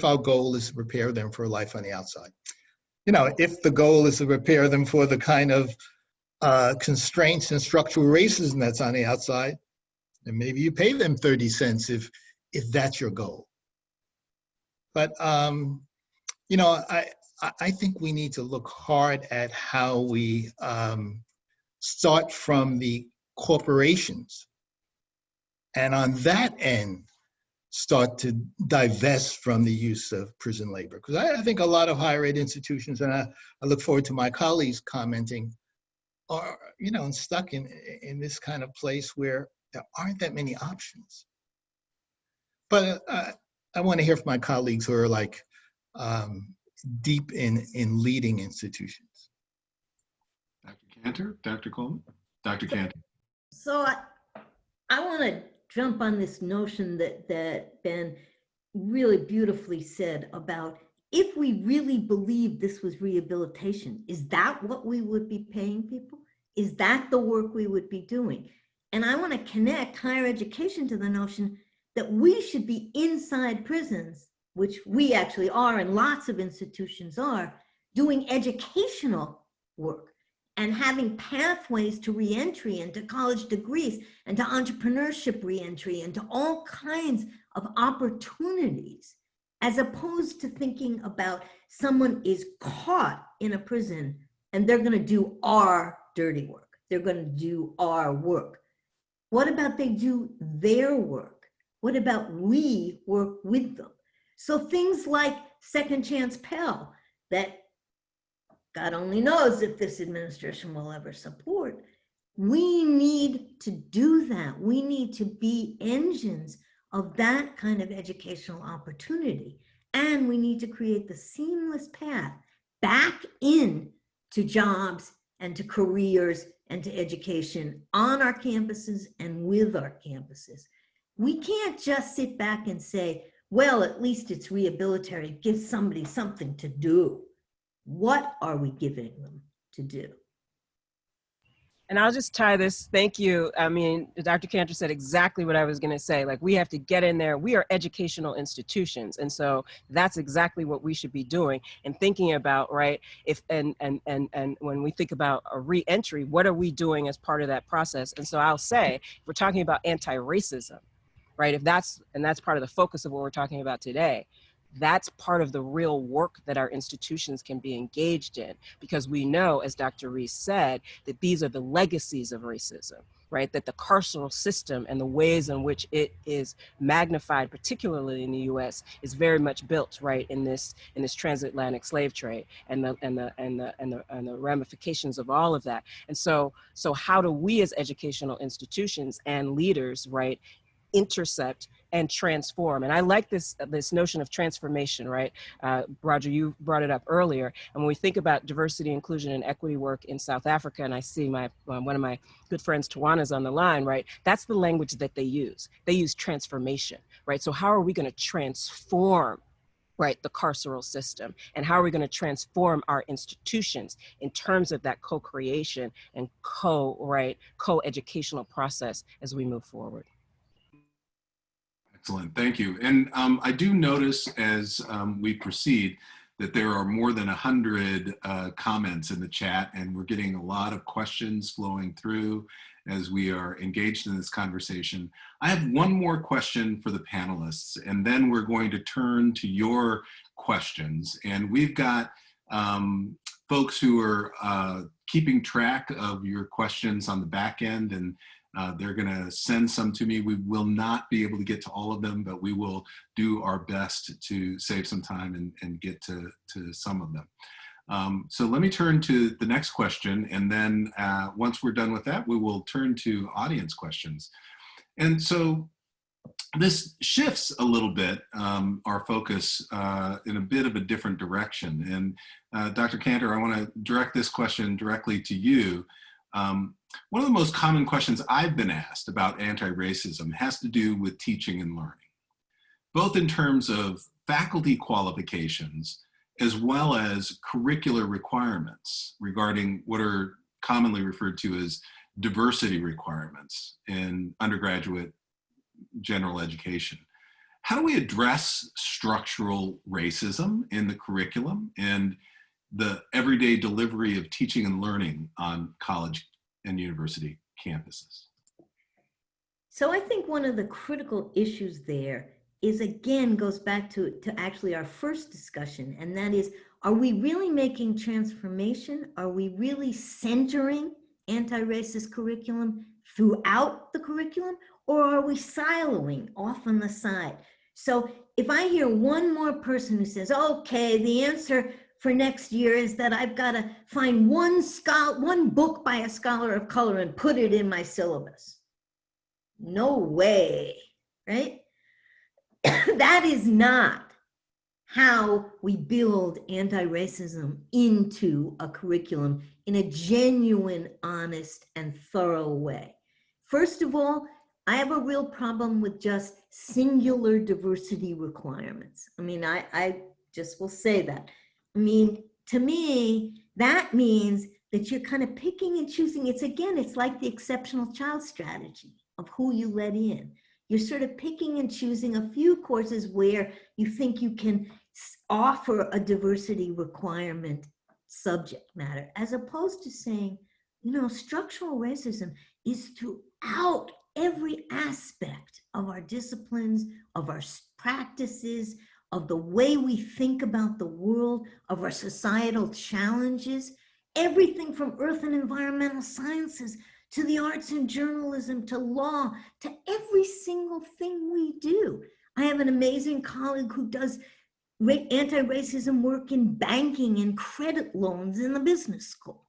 our goal is to prepare them for life on the outside. If the goal is to prepare them for the kind of constraints and structural racism that's on the outside, then maybe you pay them 30 cents if that's your goal. But, I think we need to look hard at how we start from the corporations, and on that end, start to divest from the use of prison labor. Because I think a lot of higher ed institutions, and I look forward to my colleagues commenting, are, you know, stuck in this kind of place where there aren't that many options. But I want to hear from my colleagues who are like deep in leading institutions. Dr. Cantor, Dr. Coleman, Dr. Cantor. So I want to jump on this notion that Ben really beautifully said about, if we really believe this was rehabilitation, is that what we would be paying people? Is that the work we would be doing? And I want to connect higher education to the notion that we should be inside prisons, which we actually are, and lots of institutions are, doing educational work and having pathways to reentry and to college degrees and to entrepreneurship reentry and to all kinds of opportunities, as opposed to thinking about someone is caught in a prison and they're going to do our dirty work. They're going to do our work. What about they do their work? What about we work with them? So things like Second Chance Pell, that God only knows if this administration will ever support. We need to do that. We need to be engines of that kind of educational opportunity. And we need to create the seamless path back in to jobs and to careers and to education on our campuses and with our campuses. We can't just sit back and say, well, at least it's rehabilitative, give somebody something to do. What are we giving them to do? And I'll just tie this, thank you. I mean, Dr. Cantor said exactly what I was gonna say. Like, we have to get in there. We are educational institutions. And so that's exactly what we should be doing and thinking about, right? If, and when we think about a re-entry, what are we doing as part of that process? And so I'll say, if we're talking about anti-racism, right? If that's part of the focus of what we're talking about today, that's part of the real work that our institutions can be engaged in, because we know, as Dr. Reese said, that these are the legacies of racism, right? That the carceral system and the ways in which it is magnified, particularly in the U.S., is very much built, right, in this transatlantic slave trade and the ramifications of all of that. And so how do we as educational institutions and leaders, right, intercept and transform? And I like this notion of transformation, right? Roger, you brought it up earlier. And when we think about diversity, inclusion, and equity work in South Africa, and I see one of my good friends, Tawana's on the line, right? That's the language that they use. They use transformation, right? So how are we going to transform, right, the carceral system? And how are we going to transform our institutions in terms of that co-creation and co-educational process as we move forward? Excellent, thank you. And I do notice as we proceed that there are more than 100 comments in the chat, and we're getting a lot of questions flowing through as we are engaged in this conversation. I have one more question for the panelists, and then we're going to turn to your questions. And we've got folks who are keeping track of your questions on the back end, and they're going to send some to me. We will not be able to get to all of them, but we will do our best to save some time and get to some of them. So let me turn to the next question, and then once we're done with that, we will turn to audience questions. And so this shifts a little bit our focus in a bit of a different direction. And Dr. Cantor, I want to direct this question directly to you. One of the most common questions I've been asked about anti-racism has to do with teaching and learning, both in terms of faculty qualifications as well as curricular requirements regarding what are commonly referred to as diversity requirements in undergraduate general education. How do we address structural racism in the curriculum and the everyday delivery of teaching and learning on college and university campuses? So I think one of the critical issues there is, again, goes back to actually our first discussion, and that is, Are we really making transformation? Are we really centering anti-racist curriculum throughout the curriculum? Or are we siloing off on the side? So if I hear one more person who says, okay, the answer for next year is that I've got to find one book by a scholar of color and put it in my syllabus. No way, right? That is not how we build anti-racism into a curriculum in a genuine, honest, and thorough way. First of all, I have a real problem with just singular diversity requirements. I mean, I just will say that. I mean, to me, that means that you're kind of picking and choosing. It's like the exceptional child strategy of who you let in. You're sort of picking and choosing a few courses where you think you can offer a diversity requirement subject matter, as opposed to saying, you know, structural racism is throughout every aspect of our disciplines, of our practices, of the way we think about the world, of our societal challenges, everything from earth and environmental sciences to the arts and journalism, to law, to every single thing we do. I have an amazing colleague who does anti-racism work in banking and credit loans in the business school.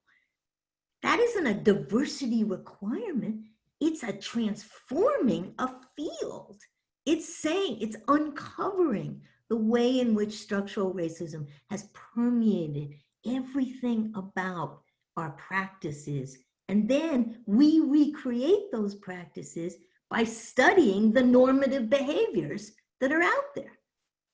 That isn't a diversity requirement. It's a transforming a field. It's saying, it's uncovering the way in which structural racism has permeated everything about our practices. And then we recreate those practices by studying the normative behaviors that are out there,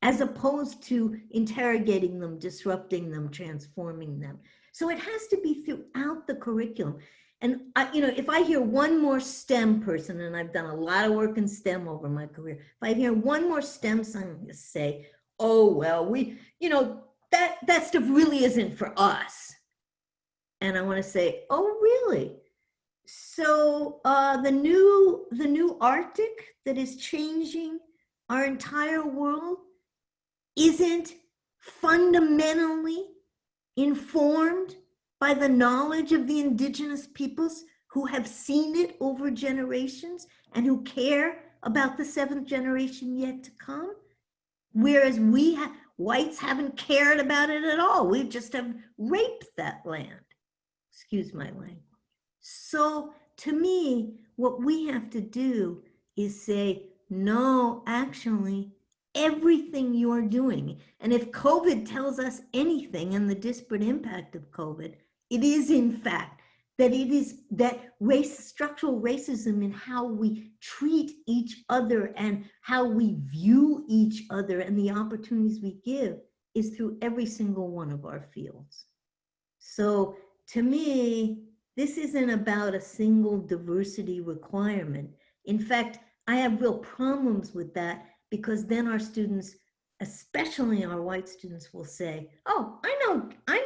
as opposed to interrogating them, disrupting them, transforming them. So it has to be throughout the curriculum. And if I hear one more STEM person, and I've done a lot of work in STEM over my career, if I hear one more STEM scientist say, oh, well, that stuff really isn't for us. And I want to say, oh, really? So the new Arctic that is changing our entire world isn't fundamentally informed by the knowledge of the indigenous peoples who have seen it over generations and who care about the 7th generation yet to come, whereas whites haven't cared about it at all. We just have raped that land. Excuse my language. So to me, what we have to do is say, no, actually, everything you're doing, and if COVID tells us anything and the disparate impact of COVID, it is in fact that structural racism in how we treat each other and how we view each other and the opportunities we give is through every single one of our fields. So to me, this isn't about a single diversity requirement. In fact, I have real problems with that, because then our students, especially our white students, will say, oh, I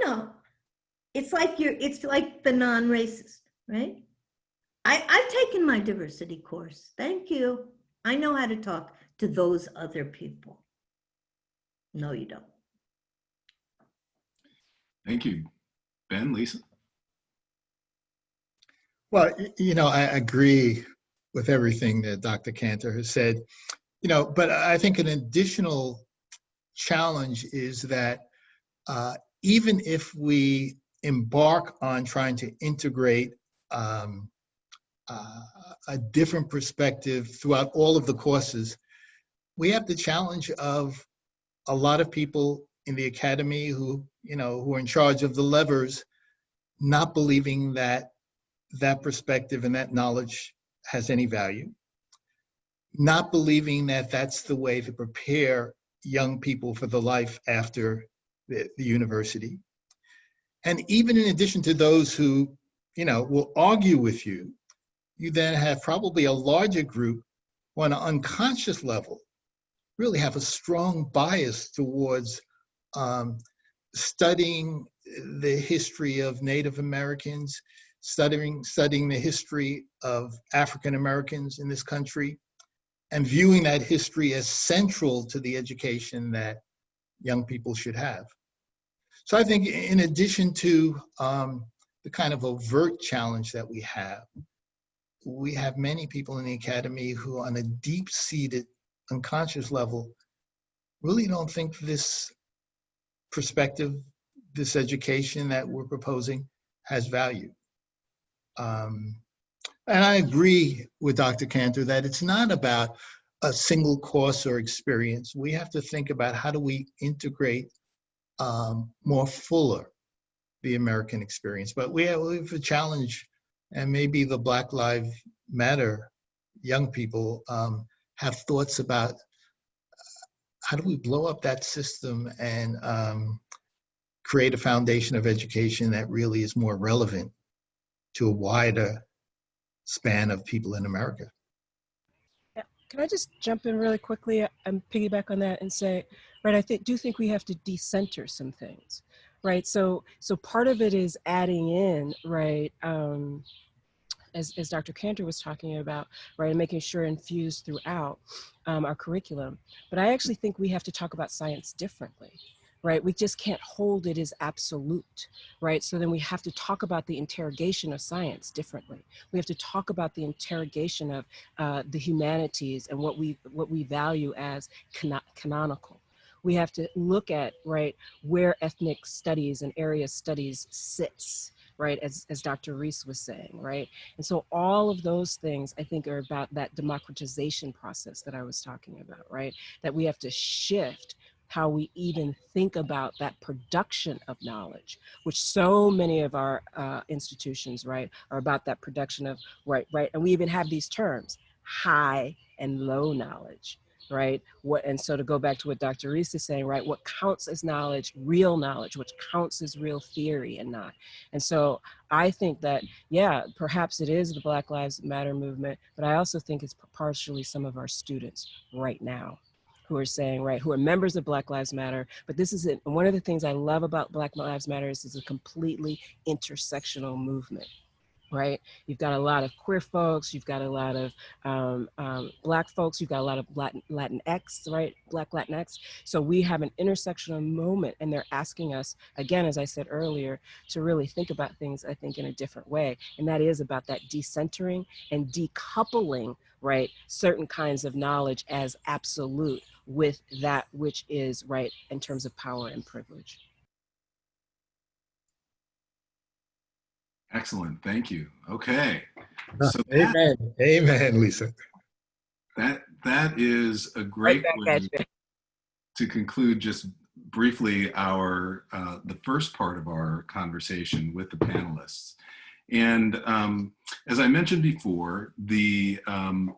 know. It's like the non-racist, right? I've taken my diversity course. Thank you. I know how to talk to those other people. No, you don't. Thank you. Ben, Lisa? Well, I agree with everything that Dr. Cantor has said, but I think an additional challenge is that even if we embark on trying to integrate a different perspective throughout all of the courses, we have the challenge of a lot of people in the academy who are in charge of the levers, not believing that perspective and that knowledge has any value, not believing that that's the way to prepare young people for the life after the university. And even in addition to those who, will argue with you, you then have probably a larger group who on an unconscious level really have a strong bias towards studying the history of Native Americans, studying the history of African Americans in this country, and viewing that history as central to the education that young people should have. So I think in addition to the kind of overt challenge that we have many people in the academy who on a deep-seated unconscious level really don't think this perspective, this education that we're proposing has value. And I agree with Dr. Cantor that it's not about a single course or experience. We have to think about how do we integrate more fuller the American experience. But we have a challenge, and maybe the Black Lives Matter young people have thoughts about how do we blow up that system and create a foundation of education that really is more relevant to a wider span of people in America. Yeah. Can I just jump in really quickly and piggyback on that and say, right, I do think we have to decenter some things, right? So part of it is adding in, right, as Dr. Cantor was talking about, right, and making sure infused throughout our curriculum. But I actually think we have to talk about science differently, right? We just can't hold it as absolute, right? So then we have to talk about the interrogation of science differently. We have to talk about the interrogation of the humanities and what we value as canonical. We have to look at, right, where ethnic studies and area studies sits, right, as Dr. Reese was saying, right? And so all of those things, I think, are about that democratization process that I was talking about, right? That we have to shift how we even think about that production of knowledge, which so many of our institutions, right, are about that production of, right, and we even have these terms, high and low knowledge, right? And so to go back to what Dr. Reese is saying, right, what counts as knowledge, what counts as real theory and not. And so I think that, yeah, perhaps it is the Black Lives Matter movement, but I also think it's partially some of our students right now who are saying, right, who are members of Black Lives Matter, but this is one of the things I love about Black Lives Matter is it's a completely intersectional movement. Right? You've got a lot of queer folks, you've got a lot of Black folks, you've got a lot of Latinx, right? Black Latinx. So we have an intersectional moment and they're asking us, again, as I said earlier, to really think about things, I think, in a different way. And that is about that decentering and decoupling, right, certain kinds of knowledge as absolute with that which is, right, in terms of power and privilege. Excellent, thank you. Okay, so Amen, Lisa. That is a great way to conclude just briefly our the first part of our conversation with the panelists. And as I mentioned before, the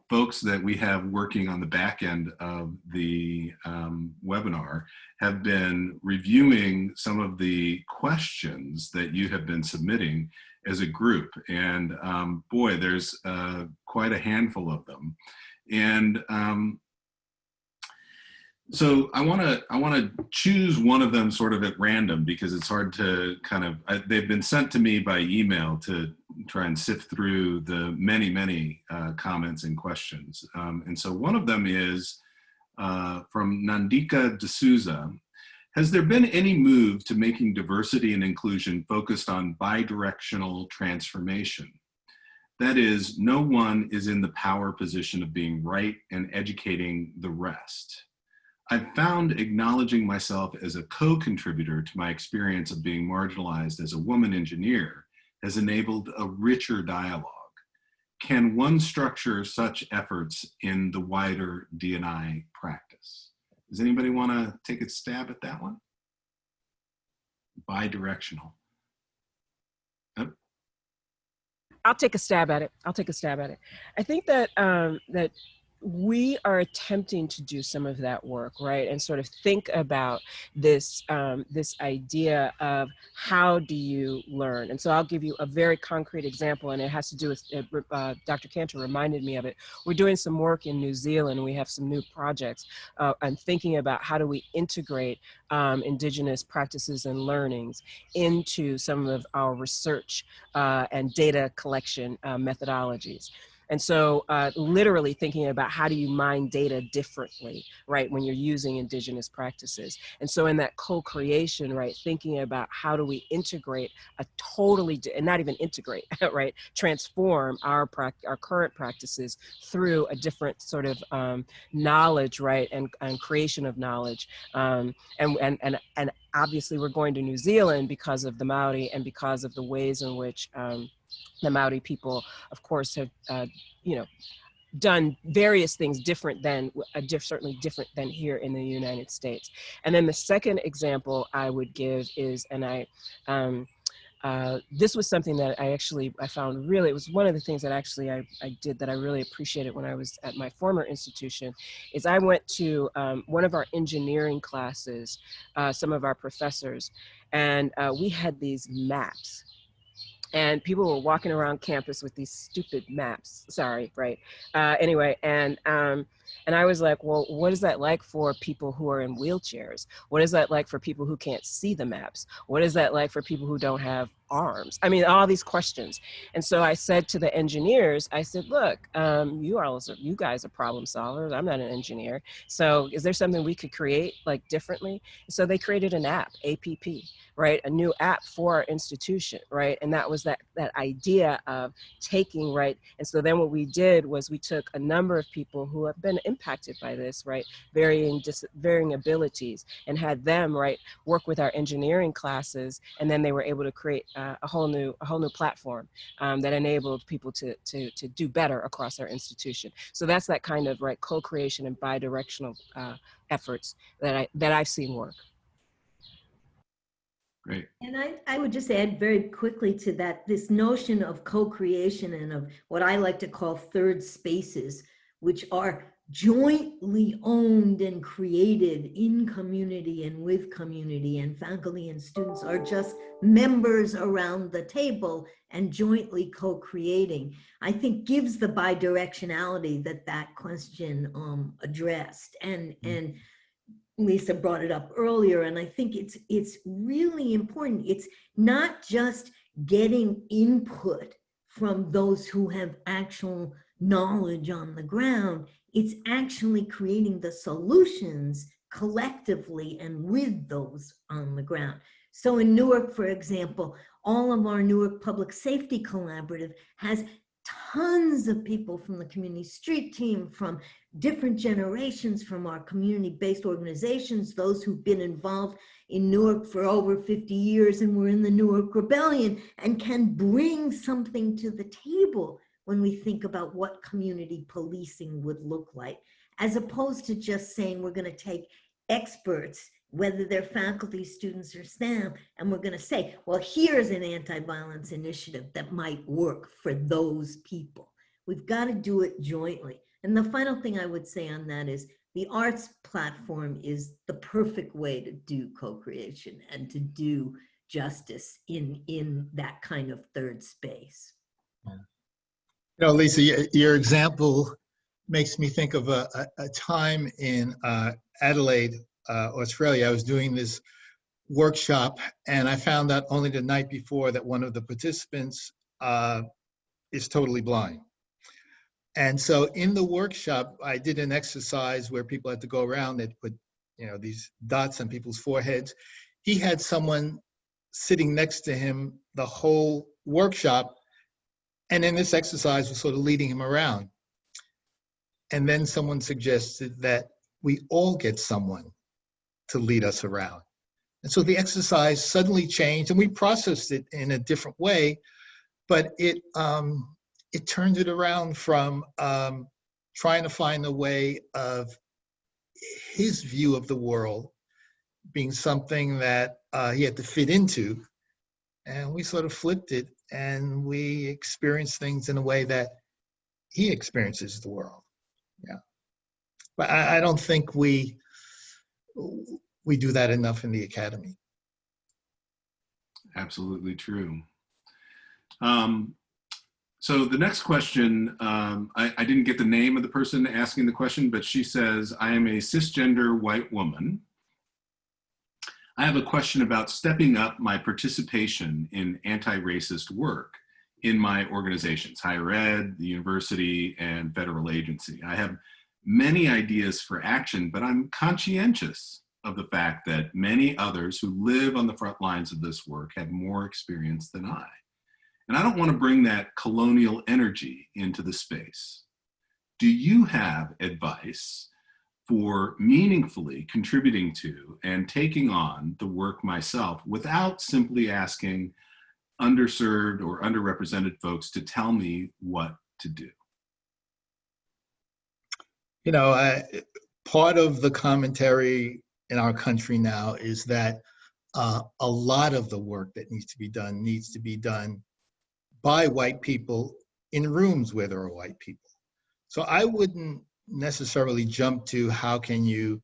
folks that we have working on the back end of the webinar have been reviewing some of the questions that you have been submitting as a group. And boy, there's quite a handful of them. And so I want to choose one of them sort of at random because it's hard to kind of, they've been sent to me by email to try and sift through the many comments and questions. And so one of them is from Nandika D'Souza. Has there been any move to making diversity and inclusion focused on bi-directional transformation? That is, no one is in the power position of being right and educating the rest. I've found acknowledging myself as a co-contributor to my experience of being marginalized as a woman engineer has enabled a richer dialogue. Can one structure such efforts in the wider D&I practice? Does anybody want to take a stab at that one? Bi-directional. Oh. I'll take a stab at it. I think that that we are attempting to do some of that work, right? And sort of think about this, this idea of how do you learn? And so I'll give you a very concrete example, and it has to do with, Dr. Cantor reminded me of it. We're doing some work in New Zealand. We have some new projects and thinking about how do we integrate Indigenous practices and learnings into some of our research and data collection methodologies. And so literally thinking about how do you mine data differently, right, when you're using indigenous practices. And so in that co-creation, right, thinking about how do we integrate a totally, and not even integrate, right, transform our current practices through a different sort of knowledge, right, and creation of knowledge. And obviously we're going to New Zealand because of the Maori and because of the ways in which the Maori people, of course, have, done various things different than, certainly different than here in the United States. And then the second example I would give is, this was something that I found really, it was one of the things that actually I did that I really appreciated when I was at my former institution, is I went to one of our engineering classes, some of our professors, and we had these maps. And people were walking around campus with these stupid maps. Sorry, right? Anyway, and I was like, well, what is that like for people who are in wheelchairs? What is that like for people who can't see the maps? What is that like for people who don't have arms? I mean, all these questions. And so I said to the engineers, I said, look, you guys are problem solvers. I'm not an engineer. So is there something we could create like differently? So they created an app, APP, right? A new app for our institution, right? And that was that idea of taking, right? And so then what we did was we took a number of people who have been impacted by this, right? Varying abilities, and had them, right, work with our engineering classes. And then they were able to create a whole new platform that enabled people to do better across our institution. So that's that kind of, right, co-creation and bi-directional efforts that I've seen work. Great. And I would just add very quickly to that, this notion of co-creation and of what I like to call third spaces, which are jointly owned and created in community and with community, and faculty and students are just members around the table and jointly co-creating, I think gives the bi-directionality that question addressed. And Lisa brought it up earlier, and I think it's really important. It's not just getting input from those who have actual knowledge on the ground. It's actually creating the solutions collectively and with those on the ground. So in Newark, for example, all of our Newark Public Safety Collaborative has tons of people from the community street team, from different generations, from our community-based organizations, those who've been involved in Newark for over 50 years and were in the Newark Rebellion, and can bring something to the table when we think about what community policing would look like, as opposed to just saying we're going to take experts, whether they're faculty, students, or staff, and we're going to say, well, here's an anti-violence initiative that might work for those people. We've got to do it jointly. And the final thing I would say on that is the arts platform is the perfect way to do co-creation and to do justice in that kind of third space. You know, Lisa, your example makes me think of a time in Adelaide, Australia. I was doing this workshop, and I found out only the night before that one of the participants is totally blind. And so in the workshop, I did an exercise where people had to go around and put, these dots on people's foreheads. He had someone sitting next to him the whole workshop, and in this exercise was sort of leading him around. And then someone suggested that we all get someone to lead us around. And so the exercise suddenly changed, and we processed it in a different way, but it turned it around from trying to find a way of his view of the world being something that he had to fit into. And we sort of flipped it, and we experienced things in a way that he experiences the world. Yeah. But I don't think we do that enough in the academy. Absolutely true. So the next question, I didn't get the name of the person asking the question, but she says, I am a cisgender white woman. I have a question about stepping up my participation in anti-racist work in my organizations, higher ed, the university, and federal agency. I have many ideas for action, but I'm conscientious of the fact that many others who live on the front lines of this work have more experience than I. And I don't want to bring that colonial energy into the space. Do you have advice for meaningfully contributing to and taking on the work myself without simply asking underserved or underrepresented folks to tell me what to do? You know, part of the commentary in our country now is that a lot of the work that needs to be done by white people in rooms where there are white people. So I wouldn't necessarily jump to how can you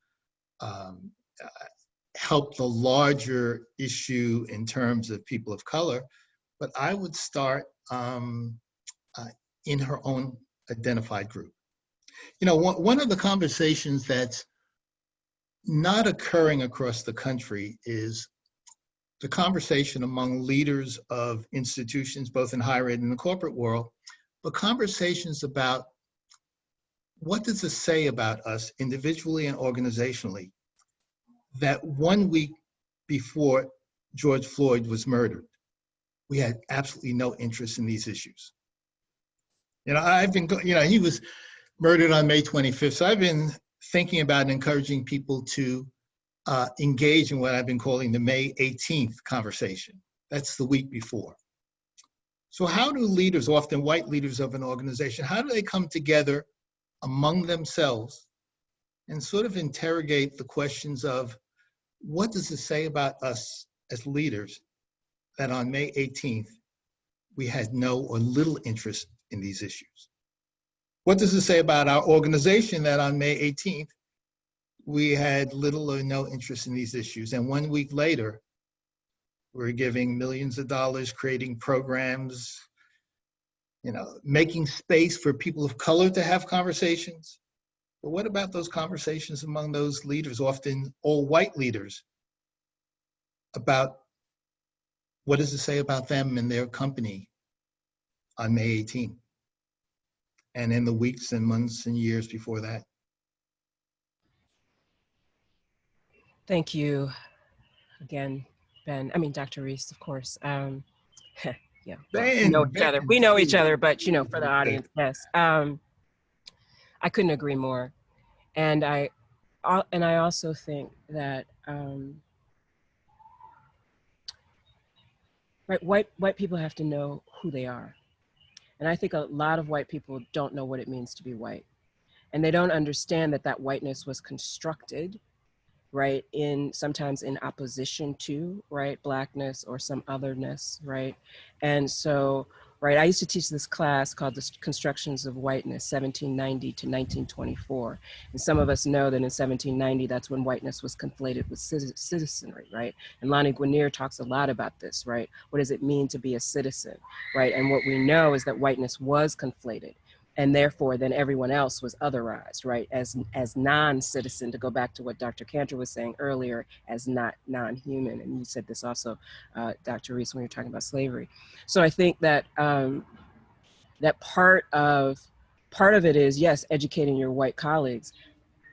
help the larger issue in terms of people of color, but I would start in her own identified group. You know, one of the conversations that's not occurring across the country is the conversation among leaders of institutions, both in higher ed and the corporate world, but conversations about what does it say about us individually and organizationally that 1 week before George Floyd was murdered, we had absolutely no interest in these issues. You know, he was murdered on May 25th, so I've been thinking about and encouraging people to engage in what I've been calling the May 18th conversation. That's the week before. So how do leaders, often white leaders of an organization, how do they come together among themselves and sort of interrogate the questions of what does it say about us as leaders that on May 18th, we had no or little interest in these issues? What does it say about our organization that on May 18th, we had little or no interest in these issues? And 1 week later, we're giving millions of dollars, creating programs, you know, making space for people of color to have conversations. But what about those conversations among those leaders, often all white leaders, about what does it say about them and their company on May 18th? And in the weeks and months and years before that. Thank you again, Dr. Reese, of course. Yeah, we know each other. We know each other, but you know, for the audience, yes. I couldn't agree more. And I also think that white people have to know who they are. And I think a lot of white people don't know what it means to be white. And they don't understand that whiteness was constructed, right, sometimes in opposition to, right, Blackness or some otherness, right? And so, right, I used to teach this class called The Constructions of Whiteness, 1790 to 1924. And some of us know that in 1790, that's when whiteness was conflated with citizenry, right? And Lonnie Guinier talks a lot about this, right? What does it mean to be a citizen, right? And what we know is that whiteness was conflated. And therefore, then everyone else was otherized, right? As non-citizen, to go back to what Dr. Cantor was saying earlier, as not non-human. And you said this also, Dr. Reese, when you're talking about slavery. So I think that that part of it is, yes, educating your white colleagues,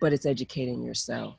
but it's educating yourself,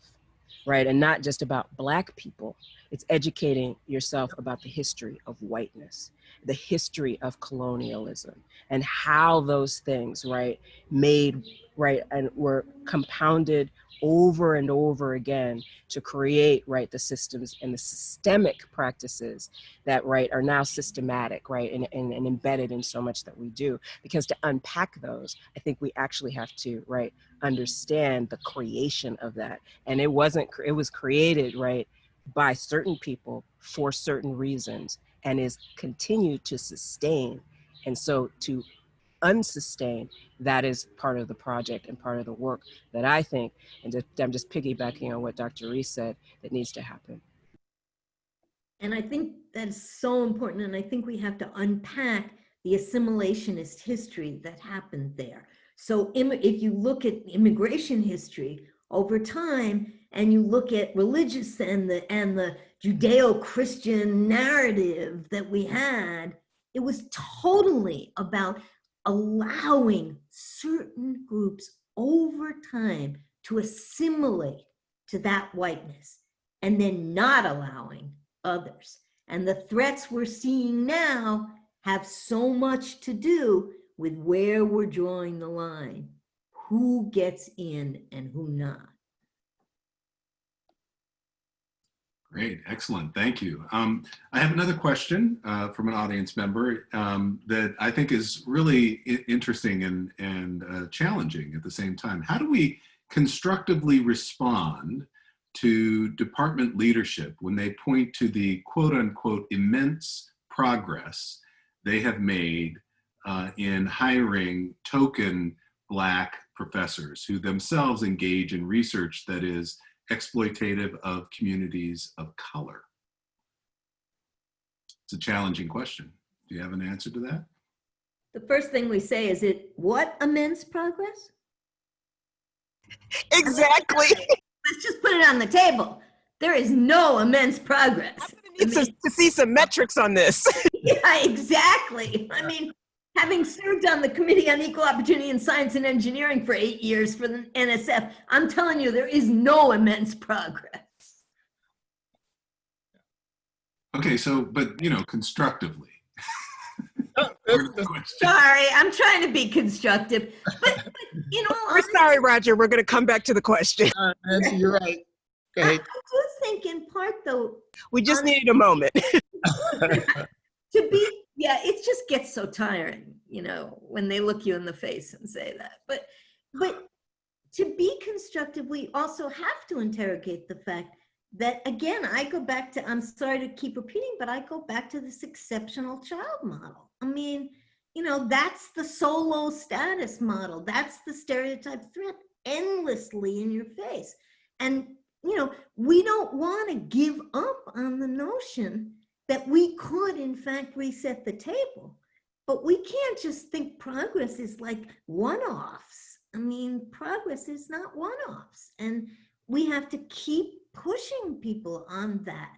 right? And not just about Black people. It's educating yourself about the history of whiteness, the history of colonialism, and how those things, right, made, right, and were compounded over and over again to create, right, the systems and the systemic practices that, right, are now systematic, right, and embedded in so much that we do. Because to unpack those, I think we actually have to, right, understand the creation of that. And it was created, right, by certain people for certain reasons, and is continued to sustain. And so to unsustain, that is part of the project and part of the work that I think, and I'm just piggybacking on what Dr. Reese said, that needs to happen. And I think that's so important. And I think we have to unpack the assimilationist history that happened there. So if you look at immigration history over time, and you look at religious and the Judeo-Christian narrative that we had, It was totally about allowing certain groups over time to assimilate to that whiteness and then not allowing others. And the threats we're seeing now have so much to do with where we're drawing the line, who gets in and who not. Great, excellent, thank you. I have another question from an audience member that I think is really interesting and challenging at the same time. How do we constructively respond to department leadership when they point to the quote unquote immense progress they have made in hiring token Black professors who themselves engage in research that is exploitative of communities of color? It's a challenging question. Do you have an answer to that? The first thing we say is, it what immense progress? Exactly. Let's just put it on the table. There is no immense progress. I need to see some metrics on this. Yeah, exactly. I mean, having served on the Committee on Equal Opportunity in Science and Engineering for 8 years for the NSF, I'm telling you, there is no immense progress. Okay, so, but you know, constructively. Sorry, I'm trying to be constructive. But you know, We're sorry, Roger. We're going to come back to the question. You're right. Go ahead. I do think in part, though, We just needed a moment. to be, yeah, it just gets so tiring, you know, when they look you in the face and say that. But to be constructive, we also have to interrogate the fact that, again, I go back to, I'm sorry to keep repeating, but I go back to this exceptional child model. I mean, you know, that's the solo status model. That's the stereotype threat endlessly in your face. And, you know, we don't want to give up on the notion that we could, in fact, reset the table. But we can't just think progress is like one-offs. I mean, progress is not one-offs. And we have to keep pushing people on that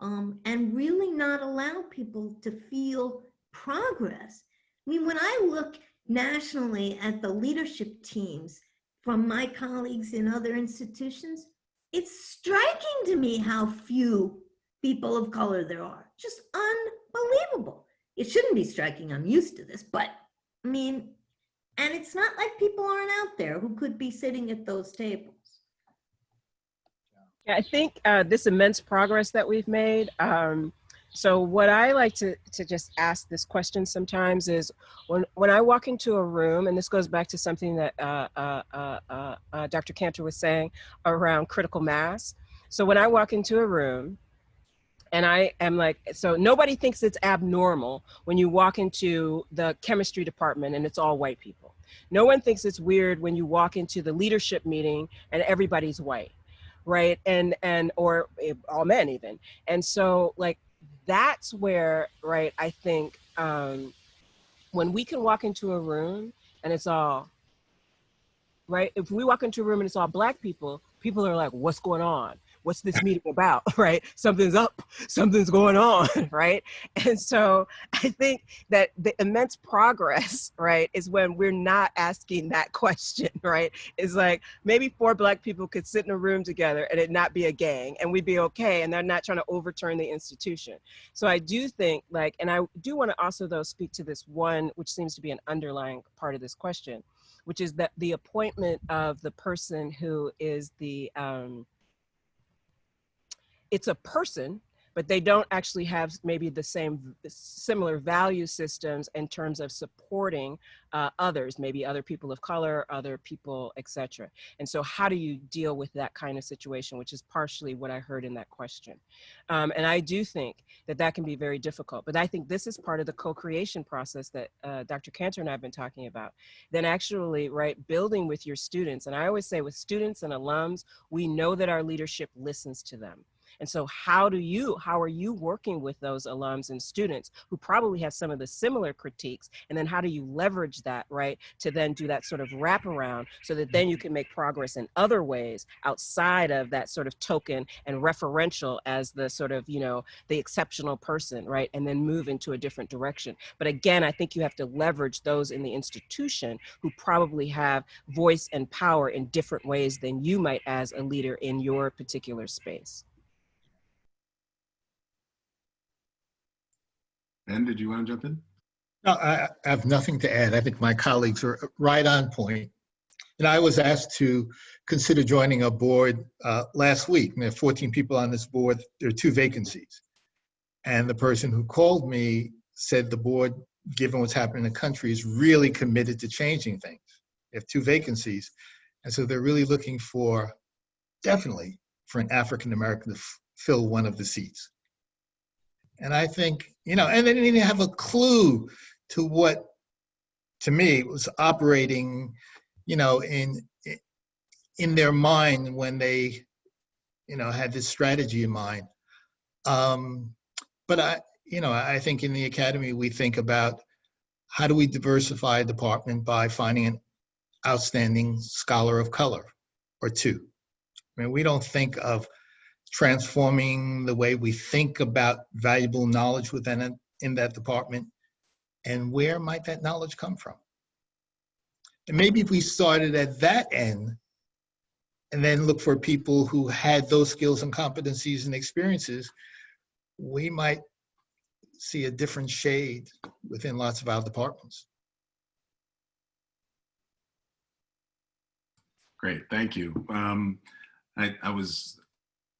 and really not allow people to feel progress. I mean, when I look nationally at the leadership teams from my colleagues in other institutions, it's striking to me how few people of color there are. Just unbelievable. It shouldn't be striking. I'm used to this, but I mean, and it's not like people aren't out there who could be sitting at those tables. Yeah, I think this immense progress that we've made. So what I like to just ask this question sometimes is when I walk into a room, and this goes back to something that Dr. Cantor was saying around critical mass. So when I walk into a room, and I am like, so nobody thinks it's abnormal when you walk into the chemistry department and it's all white people. No one thinks it's weird when you walk into the leadership meeting and everybody's white, right? Or all men even. And so like, that's where, right, I think when we can walk into a room and it's all, right? If we walk into a room and it's all Black people, people are like, what's going on? What's this meeting about, right? Something's up, something's going on, right? And so I think that the immense progress, right, is when we're not asking that question, right? It's like maybe 4 Black people could sit in a room together and it not be a gang and we'd be okay, and they're not trying to overturn the institution. So I do think like, and I do want to also though speak to this one, which seems to be an underlying part of this question, which is that the appointment of the person who is the, it's a person, but they don't actually have maybe the same similar value systems in terms of supporting others, maybe other people of color, other people, etc. And so how do you deal with that kind of situation, which is partially what I heard in that question. And I do think that that can be very difficult, but I think this is part of the co-creation process that Dr. Cantor and I have been talking about. Then actually, right, building with your students. And I always say with students and alums, we know that our leadership listens to them. And so how are you working with those alums and students who probably have some of the similar critiques? And then how do you leverage that, right, to then do that sort of wraparound so that then you can make progress in other ways outside of that sort of token and referential as the sort of, you know, the exceptional person, right, and then move into a different direction. But again, I think you have to leverage those in the institution who probably have voice and power in different ways than you might as a leader in your particular space. Ben, did you want to jump in? No, I have nothing to add. I think my colleagues are right on point. And I was asked to consider joining a board last week. And there are 14 people on this board. There are 2 vacancies. And the person who called me said the board, given what's happening in the country, is really committed to changing things. They have 2 vacancies. And so they're really looking definitely for an African-American to fill one of the seats. And I think, you know, and they didn't even have a clue to what, to me, was operating, you know, in their mind when they, you know, had this strategy in mind. But I think in the academy, we think about how do we diversify a department by finding an outstanding scholar of color or 2. I mean, we don't think of transforming the way we think about valuable knowledge in that department, and where might that knowledge come from? And maybe if we started at that end and then look for people who had those skills and competencies and experiences, we might see a different shade within lots of our departments. Great, thank you. I was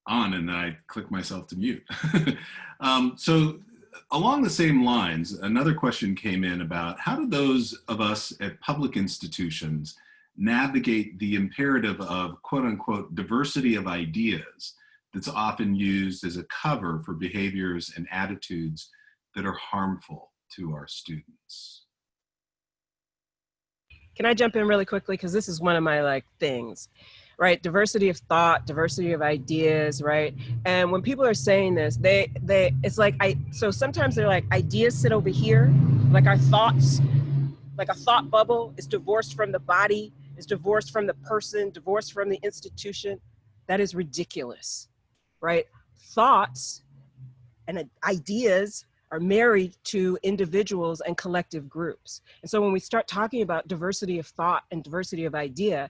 on and I clicked myself to mute. So along the same lines, another question came in about how do those of us at public institutions navigate the imperative of quote unquote diversity of ideas that's often used as a cover for behaviors and attitudes that are harmful to our students? Can I jump in really quickly? Because this is one of my things, right? Diversity of thought, diversity of ideas, right? And when people are saying this, it's like, so sometimes they're like, ideas sit over here, like our thoughts, like a thought bubble is divorced from the body, is divorced from the person, divorced from the institution. That is ridiculous, right? Thoughts and ideas are married to individuals and collective groups. And so when we start talking about diversity of thought and diversity of idea,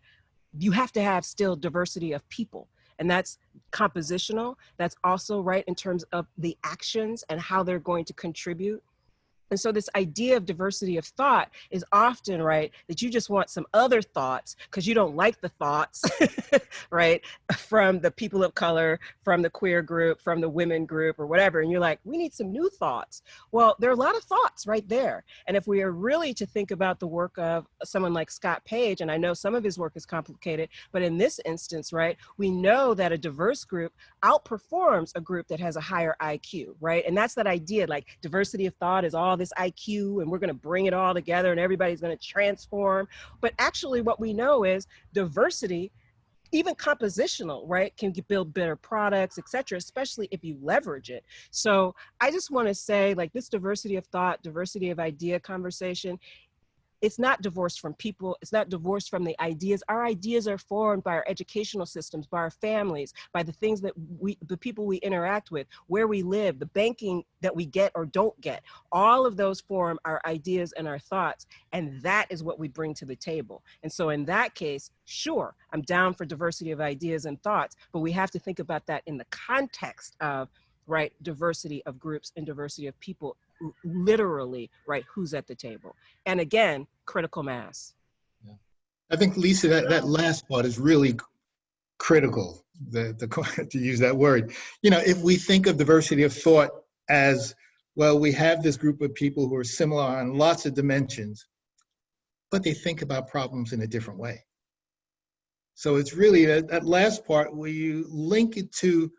you have to have still diversity of people. And that's compositional. That's also right in terms of the actions and how they're going to contribute. And so this idea of diversity of thought is often, right, that you just want some other thoughts because you don't like the thoughts, right, from the people of color, from the queer group, from the women group or whatever. And you're like, we need some new thoughts. Well, there are a lot of thoughts right there. And if we are really to think about the work of someone like Scott Page, and I know some of his work is complicated, but in this instance, right, we know that a diverse group outperforms a group that has a higher IQ, right? And that's that idea, like diversity of thought is all this IQ and we're going to bring it all together and everybody's going to transform. But actually what we know is diversity, even compositional, right, can build better products, et cetera, especially if you leverage it. So I just want to say, like, this diversity of thought, diversity of idea conversation, it's not divorced from people. It's not divorced from the ideas. Our ideas are formed by our educational systems, by our families, by the things that the people we interact with, where we live, the banking that we get or don't get. All of those form our ideas and our thoughts. And that is what we bring to the table. And so in that case, sure, I'm down for diversity of ideas and thoughts, but we have to think about that in the context of, right, diversity of groups and diversity of people, literally, right, who's at the table. And again, critical mass. Yeah. I think, Lisa, that last part is really critical, to use that word. You know, if we think of diversity of thought as, well, we have this group of people who are similar on lots of dimensions, but they think about problems in a different way. So it's really that last part where you link it to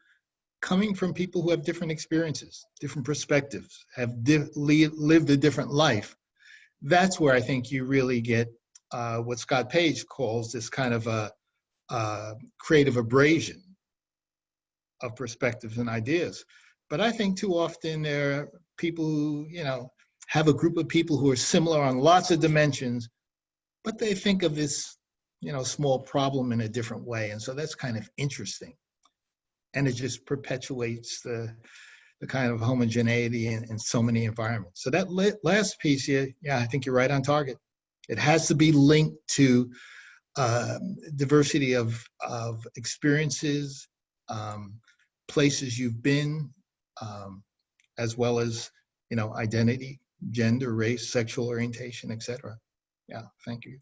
coming from people who have different experiences, different perspectives, have lived a different life. That's where I think you really get what Scott Page calls this kind of a creative abrasion. of perspectives and ideas. But I think too often there are people who, have a group of people who are similar on lots of dimensions, but they think of this, small problem in a different way. And so that's kind of interesting. And it just perpetuates the kind of homogeneity in so many environments. So that last piece here, yeah, I think you're right on target. It has to be linked to diversity of experiences, places you've been, as well as, identity, gender, race, sexual orientation, etc. Yeah, thank you.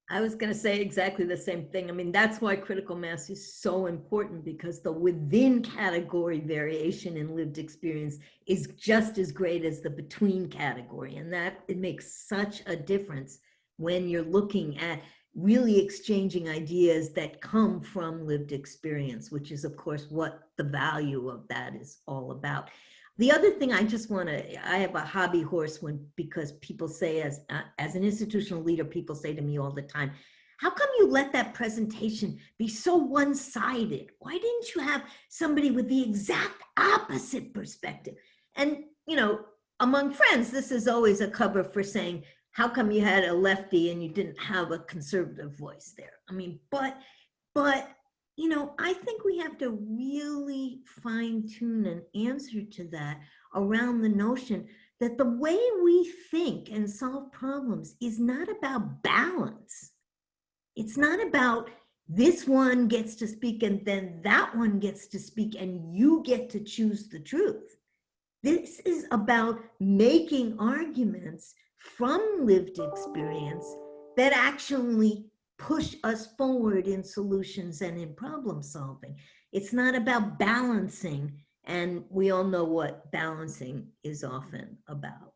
I was going to say exactly the same thing. I mean, that's why critical mass is so important, because the within category variation in lived experience is just as great as the between category. And that it makes such a difference when you're looking at really exchanging ideas that come from lived experience, which is, of course, what the value of that is all about. The other thing I just want to, I have a hobby horse because people say, as an institutional leader, people say to me all the time, how come you let that presentation be so one-sided? Why didn't you have somebody with the exact opposite perspective? And, among friends, this is always a cover for saying, how come you had a lefty and you didn't have a conservative voice there? I mean, but I think we have to really fine tune an answer to that around the notion that the way we think and solve problems is not about balance. It's not about this one gets to speak and then that one gets to speak and you get to choose the truth. This is about making arguments from lived experience that actually push us forward in solutions and in problem solving. It's not about balancing, and we all know what balancing is often about.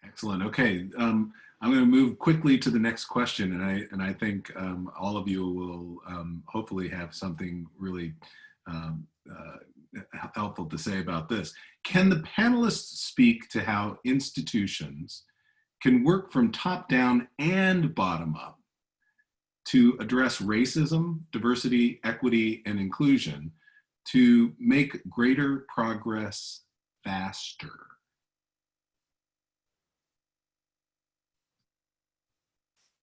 Excellent. Okay, I'm going to move quickly to the next question, and I think all of you will hopefully have something really helpful to say about this. Can the panelists speak to how institutions can work from top down and bottom up to address racism, diversity, equity, and inclusion to make greater progress faster?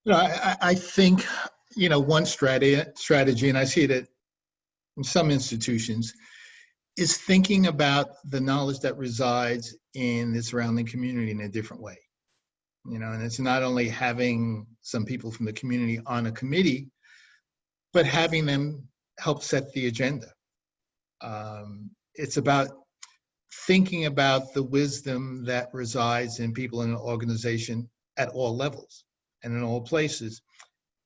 I think, one strategy, and I see it in some institutions, is thinking about the knowledge that resides in the surrounding community in a different way. And it's not only having some people from the community on a committee, but having them help set the agenda. It's about thinking about the wisdom that resides in people in an organization at all levels and in all places,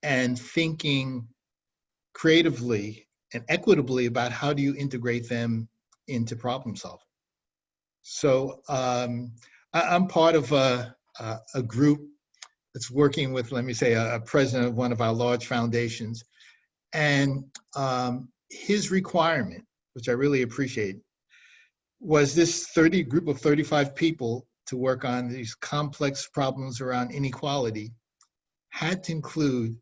and thinking creatively and equitably about how do you integrate them into problem solving. So I'm part of a group that's working with, let me say, a president of one of our large foundations. And his requirement, which I really appreciate, was this group of 35 people to work on these complex problems around inequality had to include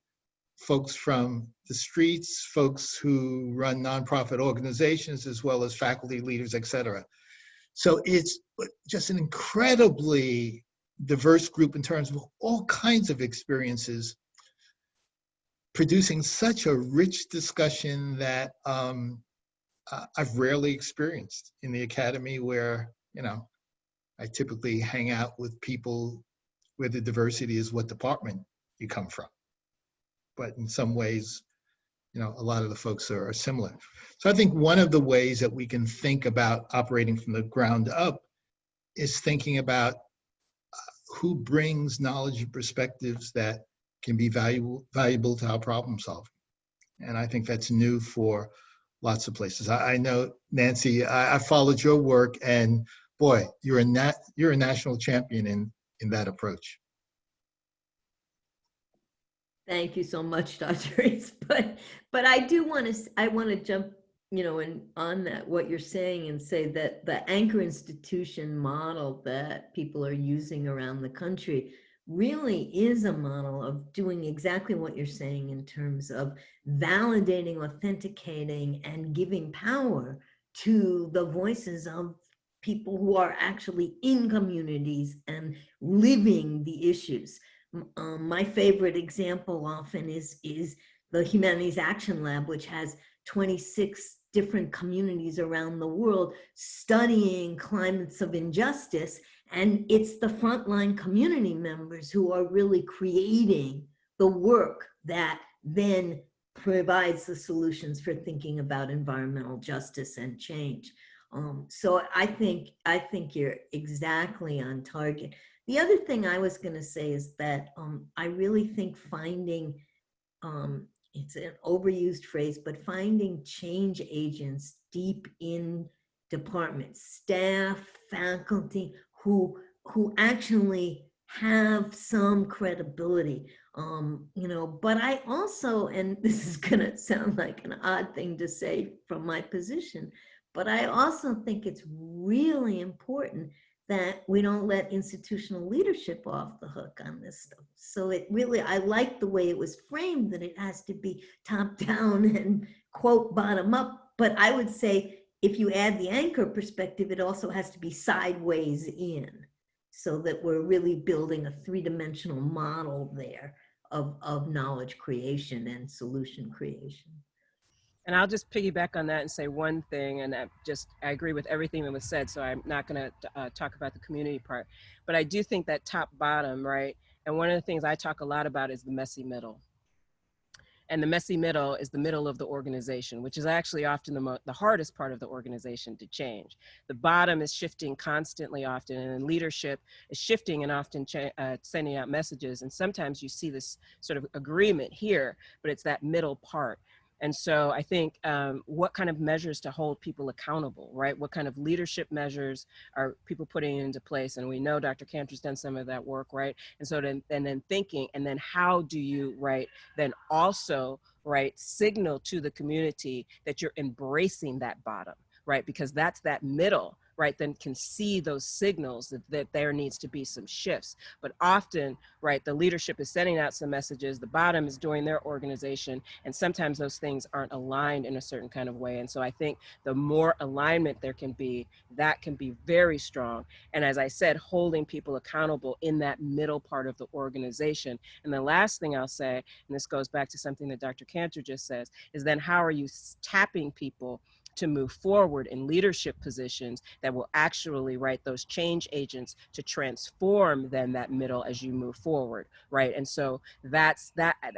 folks from the streets, folks who run nonprofit organizations, as well as faculty, leaders, et cetera. So it's just an incredibly diverse group in terms of all kinds of experiences, producing such a rich discussion that I've rarely experienced in the academy, where, I typically hang out with people where the diversity is what department you come from. But in some ways, a lot of the folks are similar. So I think one of the ways that we can think about operating from the ground up is thinking about who brings knowledge and perspectives that can be valuable to our problem solving. And I think that's new for lots of places. I know, Nancy, I followed your work, and boy, you're a national champion in that approach. Thank you so much, Dr. Reese. But I want to jump, on that, what you're saying, and say that the anchor institution model that people are using around the country really is a model of doing exactly what you're saying in terms of validating, authenticating, and giving power to the voices of people who are actually in communities and living the issues. My favorite example often is the Humanities Action Lab, which has 26 different communities around the world studying climates of injustice. And it's the frontline community members who are really creating the work that then provides the solutions for thinking about environmental justice and change. So I think you're exactly on target. The other thing I was going to say is that I really think finding, it's an overused phrase, but finding change agents deep in departments, staff, faculty, who actually have some credibility, but I also, and this is going to sound like an odd thing to say from my position, but I also think it's really important that we don't let institutional leadership off the hook on this stuff. So it really, I like the way it was framed, that it has to be top down and quote bottom up. But I would say if you add the anchor perspective, it also has to be sideways in, so that we're really building a three-dimensional model there of knowledge creation and solution creation. And I'll just piggyback on that and say one thing, and I agree with everything that was said, so I'm not going to talk about the community part. But I do think that top bottom, right? And one of the things I talk a lot about is the messy middle. And the messy middle is the middle of the organization, which is actually often the hardest part of the organization to change. The bottom is shifting constantly often, and leadership is shifting and often sending out messages. And sometimes you see this sort of agreement here, but it's that middle part. And so I think what kind of measures to hold people accountable, right? What kind of leadership measures are people putting into place? And we know Dr. Cantor's done some of that work, right? And so then thinking, and then how do you, right, then also, right, signal to the community that you're embracing that bottom, right? Because that's that middle, right, then can see those signals that there needs to be some shifts. But often, right, the leadership is sending out some messages, the bottom is doing their organization, and sometimes those things aren't aligned in a certain kind of way. And so I think the more alignment there can be, that can be very strong. And as I said, holding people accountable in that middle part of the organization. And the last thing I'll say, and this goes back to something that Dr. Cantor just says, is then how are you tapping people to move forward in leadership positions that will actually, right, those change agents to transform then that middle as you move forward, right? And so I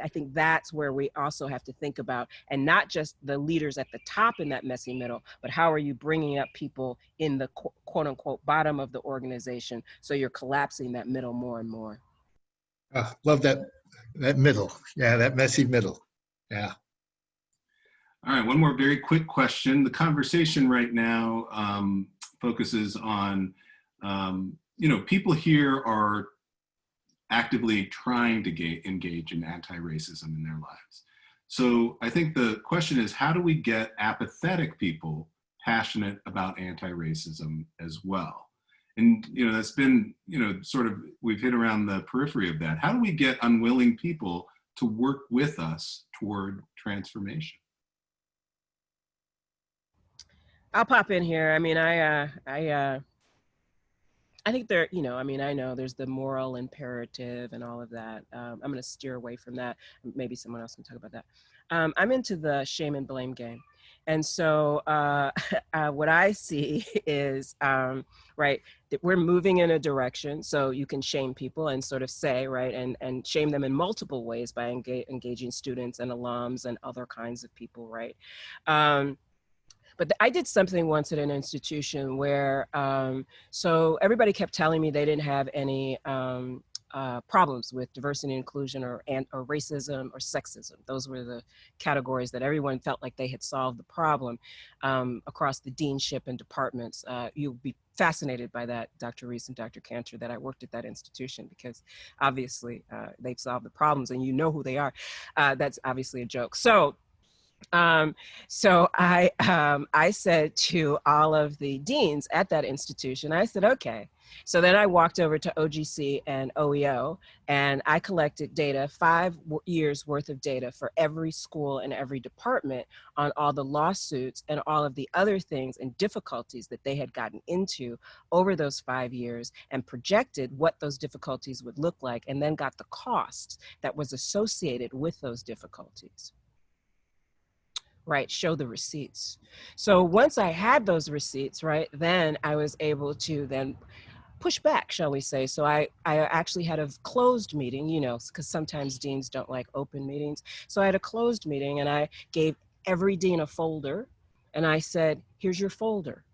think that's where we also have to think about, and not just the leaders at the top in that messy middle, but how are you bringing up people in the quote unquote bottom of the organization, so you're collapsing that middle more and more. Love that middle. Yeah, that messy middle. Yeah. All right, one more very quick question. The conversation right now focuses on, people here are actively trying to engage in anti-racism in their lives. So I think the question is, how do we get apathetic people passionate about anti-racism as well? And, that's been, sort of, we've hit around the periphery of that. How do we get unwilling people to work with us toward transformation? I'll pop in here. I mean, I think there, I know there's the moral imperative and all of that. I'm going to steer away from that. Maybe someone else can talk about that. I'm into the shame and blame game. And so what I see is, right, that we're moving in a direction. So you can shame people and sort of say, right, and shame them in multiple ways by engaging students and alums and other kinds of people, right? But I did something once at an institution where, so everybody kept telling me they didn't have any problems with diversity and inclusion or racism or sexism. Those were the categories that everyone felt like they had solved the problem across the deanship and departments. You'll be fascinated by that, Dr. Reese and Dr. Cantor, that I worked at that institution, because obviously they've solved the problems and you know who they are. That's obviously a joke. So So I said to all of the deans at that institution, I said, okay. So then I walked over to OGC and OEO, and I collected data, 5 years worth of data for every school and every department on all the lawsuits and all of the other things and difficulties that they had gotten into over those 5 years, and projected what those difficulties would look like, and then got the costs that was associated with those difficulties. Right, show the receipts. So once I had those receipts, right, then I was able to then push back, shall we say. So I actually had a closed meeting, you know, because sometimes deans don't like open meetings. So I had a closed meeting, and I gave every dean a folder, and I said, here's your folder.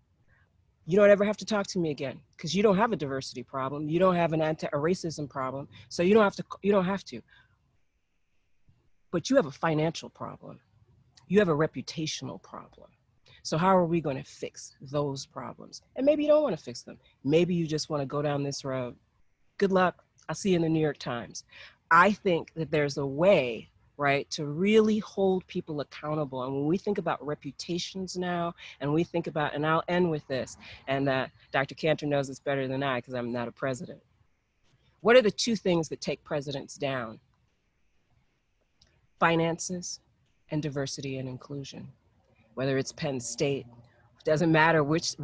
You don't ever have to talk to me again, because you don't have a diversity problem. You don't have a racism problem. So you don't have to. But you have a financial problem. You have a reputational problem. So how are we going to fix those problems? And maybe you don't want to fix them. Maybe you just want to go down this road. Good luck. I'll see you in the New York Times. I think that there's a way, right, to really hold people accountable. And when we think about reputations now, and we think about, and I'll end with this, and Dr. Cantor knows this better than I, because I'm not a president. What are the 2 things that take presidents down? Finances and diversity and inclusion. Whether it's Penn State, doesn't matter which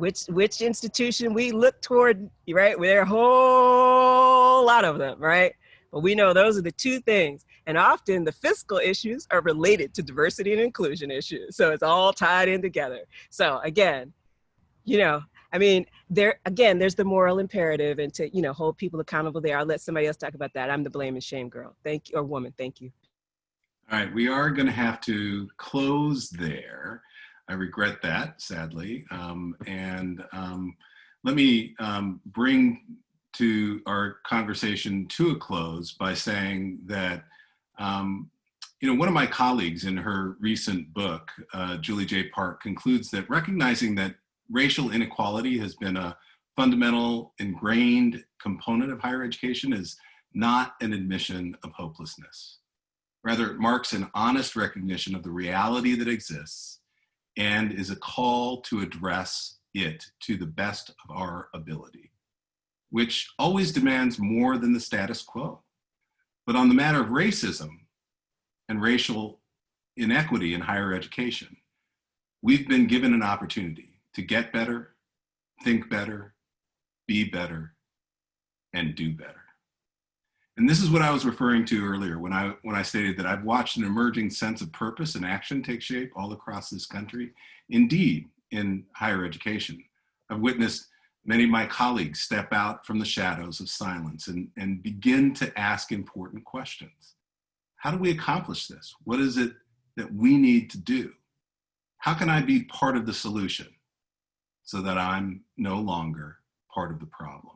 institution we look toward, right? There are a whole lot of them, right? But we know those are the 2 things. And often the fiscal issues are related to diversity and inclusion issues. So it's all tied in together. So again, you know, I mean, there's the moral imperative, and to, you know, hold people accountable there. I'll let somebody else talk about that. I'm the blame and shame girl. Thank you, or woman. Thank you. All right, we are going to have to close there. I regret that, sadly. Let me bring to our conversation to a close by saying that, you know, one of my colleagues in her recent book, Julie J. Park, concludes that recognizing that racial inequality has been a fundamental, ingrained component of higher education is not an admission of hopelessness. Rather, it marks an honest recognition of the reality that exists and is a call to address it to the best of our ability, which always demands more than the status quo. But on the matter of racism and racial inequity in higher education, we've been given an opportunity to get better, think better, be better, and do better. And this is what I was referring to earlier when I stated that I've watched an emerging sense of purpose and action take shape all across this country. Indeed, in higher education, I've witnessed many of my colleagues step out from the shadows of silence and begin to ask important questions. How do we accomplish this? What is it that we need to do? How can I be part of the solution so that I'm no longer part of the problem?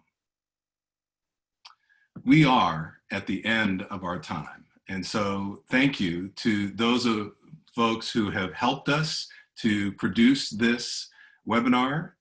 We are at the end of our time. And so thank you to those of folks who have helped us to produce this webinar,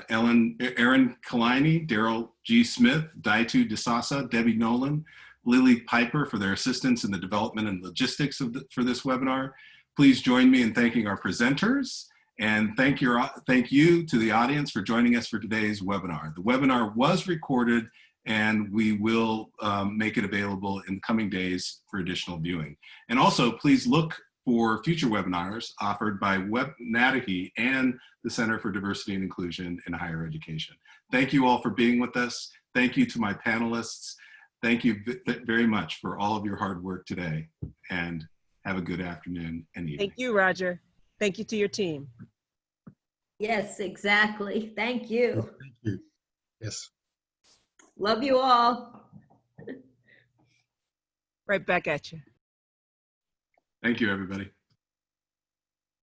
Erin Kalini, Daryl G. Smith, Daitu DeSasa, Debbie Nolan, Lily Piper for their assistance in the development and logistics for this webinar. Please join me in thanking our presenters, and thank you to the audience for joining us for today's webinar. The webinar was recorded, and we will make it available in the coming days for additional viewing. And also, please look for future webinars offered by WebNatihi and the Center for Diversity and Inclusion in Higher Education. Thank you all for being with us. Thank you to my panelists. Thank you very much for all of your hard work today, and have a good afternoon and evening. Thank you, Roger. Thank you to your team. Yes, exactly. Thank you. Thank you. Yes. Love you all. Right back at you. Thank you, everybody.